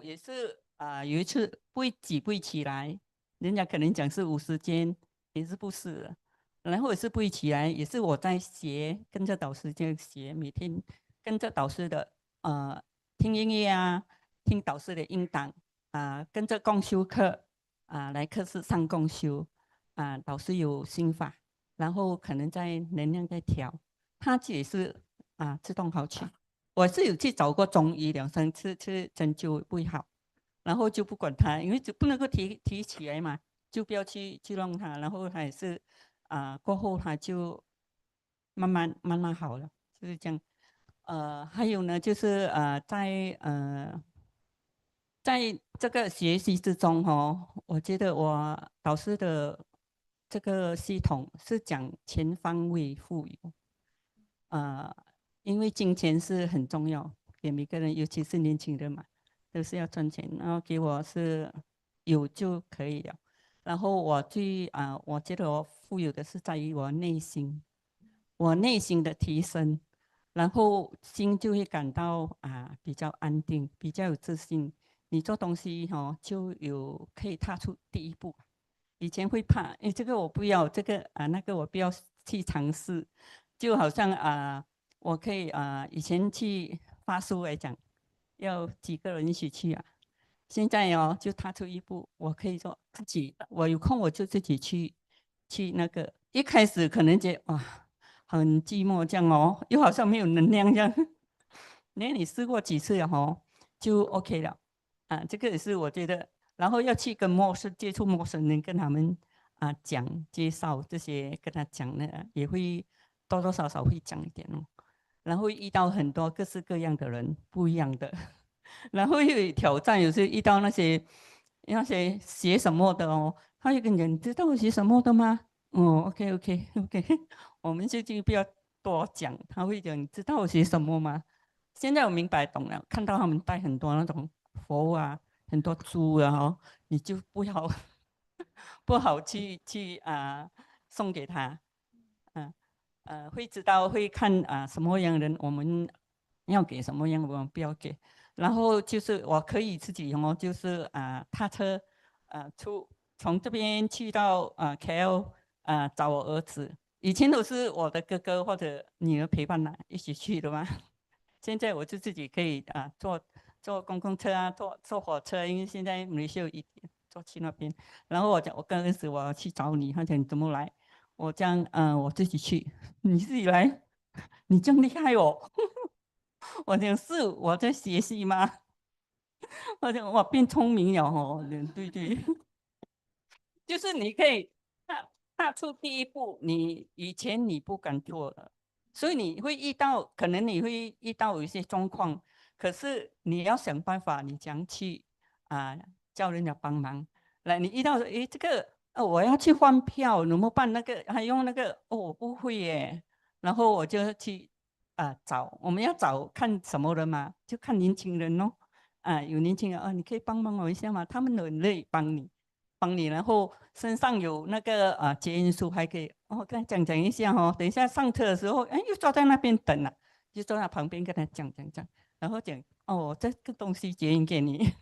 也是有一次不会起来，人家可能讲是50肩，也是不是的，然后也是不会起来，也是我在学，跟着导师这样学，每天跟着导师的听音乐听导师的音档跟着共修课来课室上共修导师有心法，然后可能在能量在调，它也是自动好起。我是有去找过中医2、3次去针灸不会好，然后就不管它，因为就不能够提起来嘛，就不要去弄它，然后它也是过后它就慢慢好了，就是这样。还有呢，就是在这个学习之中我觉得我导师的这个系统是讲全方位富有，因为金钱是很重要，给每个人，尤其是年轻人嘛，都是要赚钱，然后给我是有就可以了。然后我觉得我富有的是在于我内心，我内心的提升，然后心就会感到比较安定，比较有自信。你做东西就有可以踏出第一步。以前会怕，这个我不要，这个那个我不要去尝试，就好像我可以以前去发书来讲，要几个人一起去现在就踏出一步，我可以说自己，我有空我就自己去那个。一开始可能觉得哇很寂寞这样又好像没有能量这样。你试过几次就 OK 了这个也是我觉得。然后要去跟接触陌生人，跟他们讲介绍这些，跟他讲呢也会多多少少会讲一点然后遇到很多各式各样的人，不一样的，然后又有挑战，有时遇到那些学什么的他就跟你讲，你知道我学什么的吗？OK，我们就不要多讲，他会讲，你知道我学什么吗？现在我明白懂了，看到他们带很多那种佛很多猪你就不好去送给他，会知道会看什么样的人我们要给什么样我们不要给，然后就是我可以自己就是踏车从这边去到KL 找我儿子，以前都是我的哥哥或者女儿陪伴一起去的嘛。现在我就自己可以坐公共车啊，坐火车，因为现在马来西亚有一点坐去那边。然后我讲，我跟儿子我要去找你，他讲你怎么来？我讲，我自己去，你自己来，你这样厉害哦。我讲是我在学习吗？我讲我变聪明了哦，对对，就是你可以踏出第一步，你以前你不敢做的，所以你会遇到，可能你会遇到有一些状况，可是你要想办法，你讲去叫人家帮忙。来，你遇到诶这个我要去换票，怎么办？那个还用那个我不会耶，然后我就去找，我们要找看什么人嘛，就看年轻人哦。有年轻人你可以帮忙我一下吗？他们很乐意帮你，然后身上有那个结缘书，还可以跟他讲一下哦。等一下上车的时候，又坐在那边等了，就坐在旁边跟他讲，然后讲这个东西结缘给你，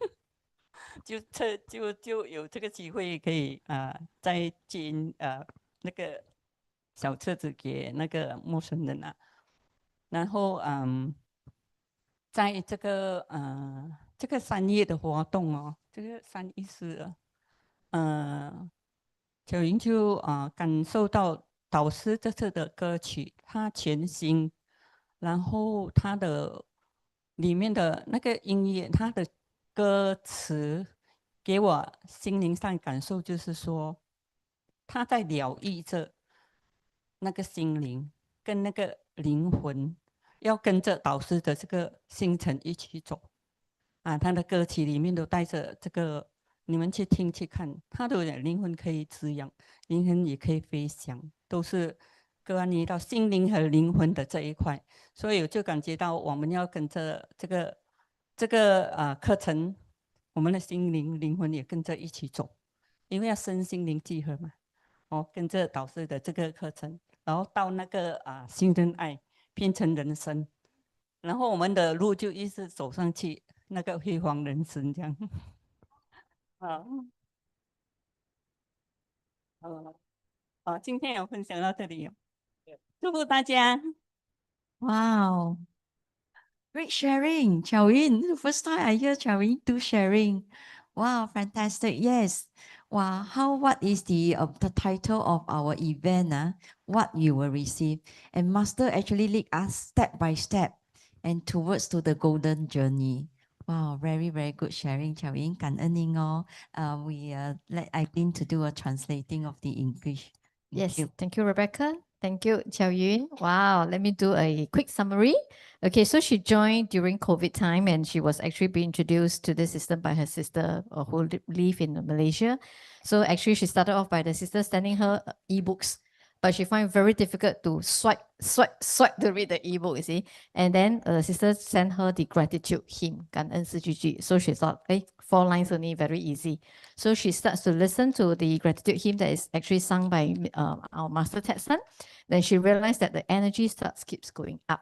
就有这个机会可以再捐那个小册子给那个陌生人啊。然后在这个3月的活动哦，这个314小云就感受到导师这次的歌曲，它全新，然后它的里面的那个音乐，它的歌词给我心灵上感受，就是说他在疗愈着那个心灵跟那个灵魂，要跟着导师的这个星辰一起走他的歌曲里面都带着这个。你们去听去看，他的灵魂可以滋养，灵魂也可以飞翔，都是关于到心灵和灵魂的这一块。所以我就感觉到我们要跟着这个课程，我们的心灵灵魂也跟着一起走，因为要身心灵结合嘛。跟着导师的这个课程，然后到那个信任爱变成人生，然后我们的路就一直走上去，那个辉煌人生这样。今天有分享到这里，祝福大家。Wow. Great sharing, Chawin. First time I hear Chawin do sharing. Wow, fantastic. Yes. Wow, what is the title of our event? What you will receive. And Master actually lead us step by step and towards to the golden journey. Wow, very, very good sharing, Chawin. 感恩您哦. We let Aileen to do a translating of the English. Yes, thank you, Rebecca. Thank you, Xiao Yun. Wow, let me do a quick summary. Okay, so she joined during COVID time and she was actually being introduced to the system by her sister who live in Malaysia. So actually she started off by the sister sending her ebooks, but she find it very difficult to swipe to read the ebook, you see. And then the sister sent her the gratitude hymn, 感恩四句句. So she thought, 4 lines only, very easy. So she starts to listen to the gratitude hymn that is actually sung by our Master Ted Sun. Then she realized that the energy keeps going up.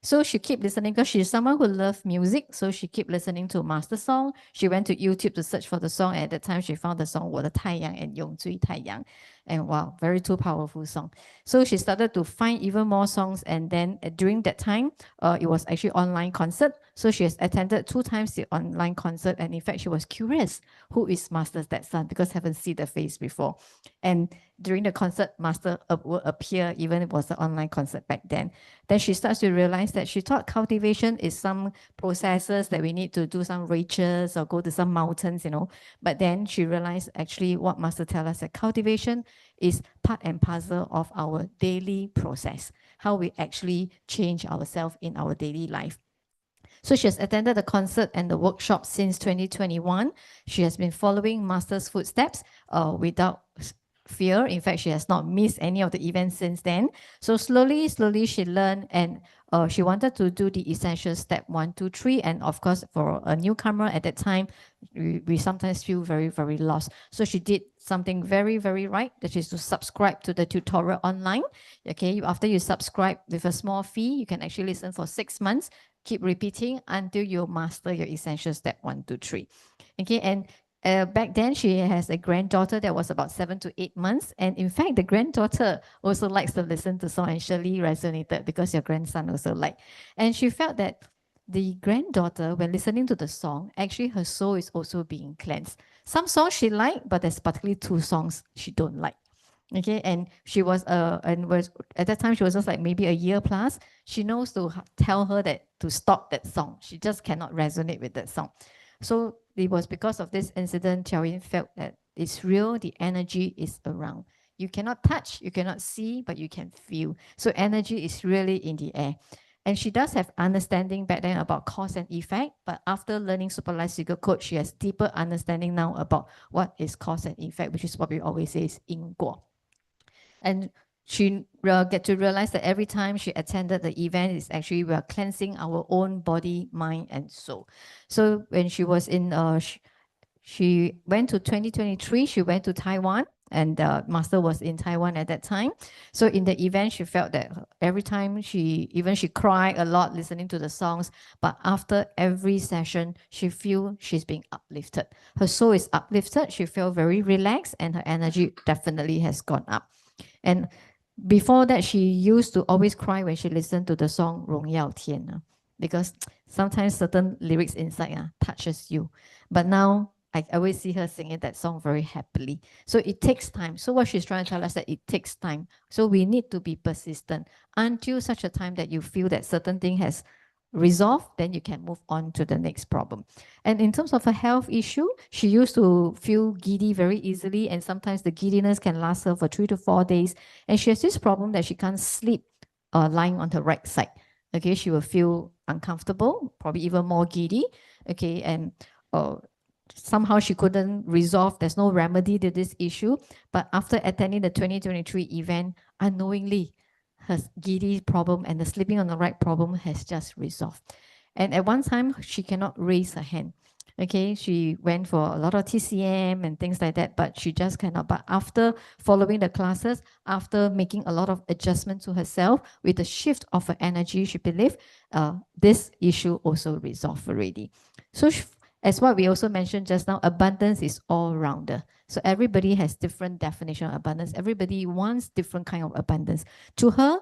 So she keep listening because she's someone who loves music. So she keep listening to Master song. She went to YouTube to search for the song. At that time, she found the song 我的太阳 and 永追太阳. And wow, very two powerful song. So she started to find even more songs. And then during that time, it was actually online concert. So she has attended 2 times the online concert. And in fact, she was curious, who is Master Ted Sun? Because haven't seen the face before. And during the concert, Master will appear, even it was an online concert back then. Then she starts to realize that she thought cultivation is some processes that we need to do some rituals or go to some mountains, you know. But then she realized actually what Master tells us that cultivation is part and parcel of our daily process, how we actually change ourselves in our daily life. So she has attended the concert and the workshop since 2021. She has been following Master's footsteps without fear. In fact, she has not missed any of the events since then. So slowly she learned and she wanted to do the essential step 1, 2, 3. And of course, for a newcomer at that time, we sometimes feel very, very lost. So she did something very, very right, that is to subscribe to the tutorial online. Okay, after you subscribe with a small fee, you can actually listen for 6 months, keep repeating until you master your essential step 1, 2, 3. Okay, and back then she has a granddaughter that was about 7 to 8 months. And in fact, the granddaughter also likes to listen to song and Shirley resonated because your grandson also liked. And she felt that the granddaughter, when listening to the song, actually her soul is also being cleansed. Some songs she liked, but there's particularly 2 songs she don't like. Okay, and she was at that time she was just like maybe a year plus. She knows to tell her that to stop that song. She just cannot resonate with that song. So it was because of this incident, Xiaoyin felt that it's real, the energy is around. You cannot touch, you cannot see, but you can feel. So energy is really in the air. And she does have understanding back then about cause and effect, but after learning Super Life Secret Code, she has deeper understanding now about what is cause and effect, which is what we always say is 因果. And she get to realize that every time she attended the event, is actually we are cleansing our own body, mind, and soul. So when she was in, she went to 2023, she went to Taiwan, and Master was in Taiwan at that time. So in the event, she felt that every time she cried a lot listening to the songs, but after every session, she feel she's being uplifted. Her soul is uplifted, she felt very relaxed, and her energy definitely has gone up. And before that, she used to always cry when she listened to the song 荣耀天, because sometimes certain lyrics inside touches you. But now I always see her singing that song very happily. So it takes time. So what she's trying to tell us that it takes time. So we need to be persistent until such a time that you feel that certain thing has resolved, then you can move on to the next problem. And in terms of a health issue, she used to feel giddy very easily, and sometimes the giddiness can last her for 3 to 4 days. And she has this problem that she can't sleep lying on her right side. Okay, she will feel uncomfortable, probably even more giddy. Okay, and somehow she couldn't resolve. There's no remedy to this issue. But after attending the 2023 event, unknowingly, her giddy problem and the sleeping on the right problem has just resolved. And at one time, she cannot raise her hand. Okay, she went for a lot of TCM and things like that, but she just cannot. But after following the classes, after making a lot of adjustments to herself with the shift of her energy, she believed this issue also resolved already. So as what we also mentioned just now, abundance is all-rounder. So everybody has different definition of abundance. Everybody wants different kind of abundance. To her,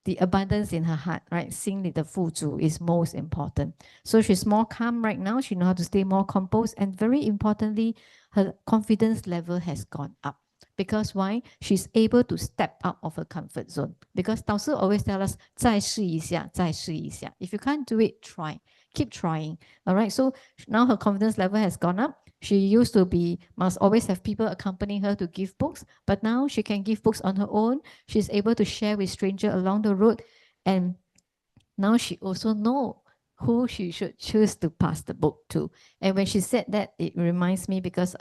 the abundance in her heart, right? 心里的富足 is most important. So she's more calm right now. She knows how to stay more composed. And very importantly, her confidence level has gone up. Because why? She's able to step out of her comfort zone. Because 导师 always tell us, 再试一下, 再试一下. If you can't do it, try. Keep trying. All right. So now her confidence level has gone up. She used to must always have people accompanying her to give books, but now she can give books on her own. She's able to share with strangers along the road. And now she also knows who she should choose to pass the book to. And when she said that, it reminds me because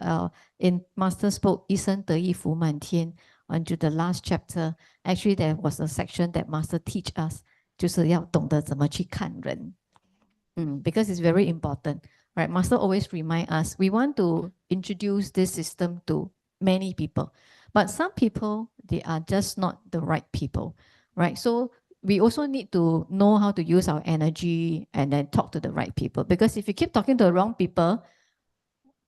in Master's book, 一生得意福满天, until the last chapter, actually there was a section that Master teach us, 就是要懂得怎么去看人. Because it's very important, right? Master always remind us, we want to introduce this system to many people, but some people, they are just not the right people, right? So we also need to know how to use our energy and then talk to the right people. Because if you keep talking to the wrong people,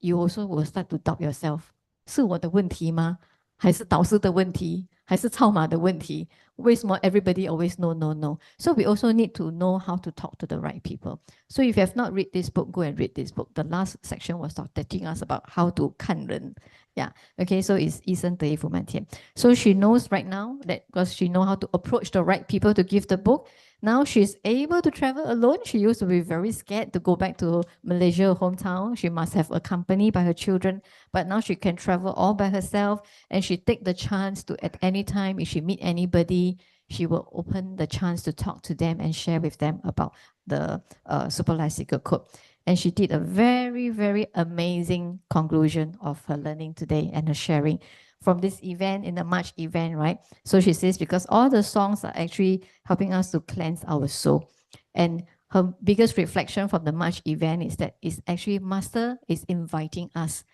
you also will start to doubt yourself. 是我的问题吗？还是导师的问题？还是超马的问题？为什么 everybody always no? So we also need to know how to talk to the right people. So if you have not read this book, go and read this book. The last section was teaching us about how to 看人. Yeah. Okay. So it's 一生得意福满天. So she knows right now that because she knows how to approach the right people to give the book. Now she's able to travel alone. She used to be very scared to go back to Malaysia, hometown. She must have accompanied by her children, but now she can travel all by herself, and she take the chance to at any time, if she meet anybody, she will open the chance to talk to them and share with them about the Super Life Secret Code. And she did a very, very amazing conclusion of her learning today and her sharing from this event, in the March event, right? So she says, because all the songs are actually helping us to cleanse our soul. And her biggest reflection from the March event is that it's actually Master is inviting us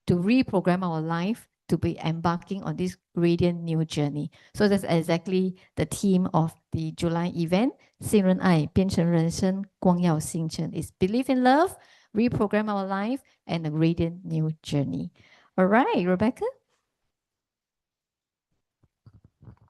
to reprogram our life to be embarking on this radiant new journey. So that's exactly the theme of the July event. 信任爱变成人生光耀星辰 is believe in love, reprogram our life, and a radiant new journey. All right, Rebecca?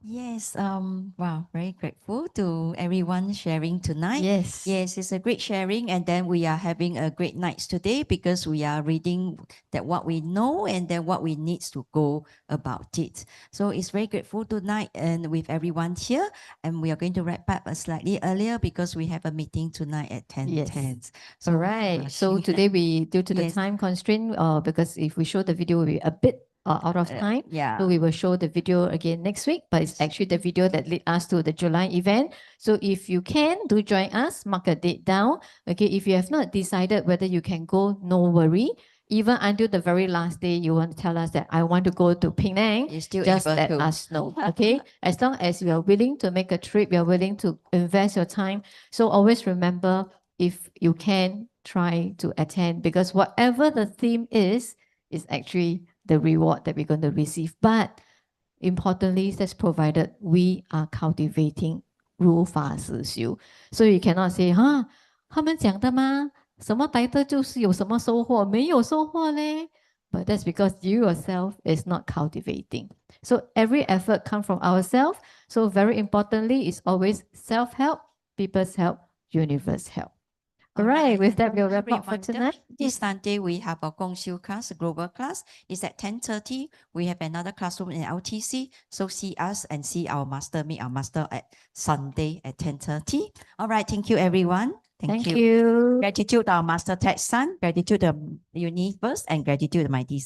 Yes, wow, very grateful to everyone sharing tonight. Yes. Yes, it's a great sharing, and then we are having a great night today because we are reading that what we know and then what we need to go about it. So it's very grateful tonight and with everyone here, and we are going to wrap up slightly earlier because we have a meeting tonight at 10:10. Yes. So All right. So rushing. today we, due to the Yes. time constraint, because if we show the video, will be a bit out of time. Yeah. So we will show the video again next week, but it's actually the video that lead us to the July event. So if you can, do join us, mark a date down. Okay, if you have not decided whether you can go, no worry. Even until the very last day, you want to tell us that I want to go to Penang, You're still just able let to. us know. Okay, as long as you are willing to make a trip, you're willing to invest your time. So always remember, if you can, try to attend, because whatever the theme is actually the reward that we're going to receive. But importantly, that's provided we are cultivating 如法实修. So you cannot say, 他们讲的吗？什么 title 就是有什么收获，没有收获嘞。But that's because you yourself is not cultivating. So every effort comes from ourselves. So very importantly, it's always self-help, people's help, universe help. All right, with that, we'll wrap up for Reminder, tonight. this Sunday we have a Gongxiu class, a global class. It's at 10:30. We have another classroom in LTC. So see us and see our master, meet our master at Sunday at 10:30. All right, thank you everyone. Thank you. Gratitude to our Master Ted Sun, gratitude to the universe, and gratitude to my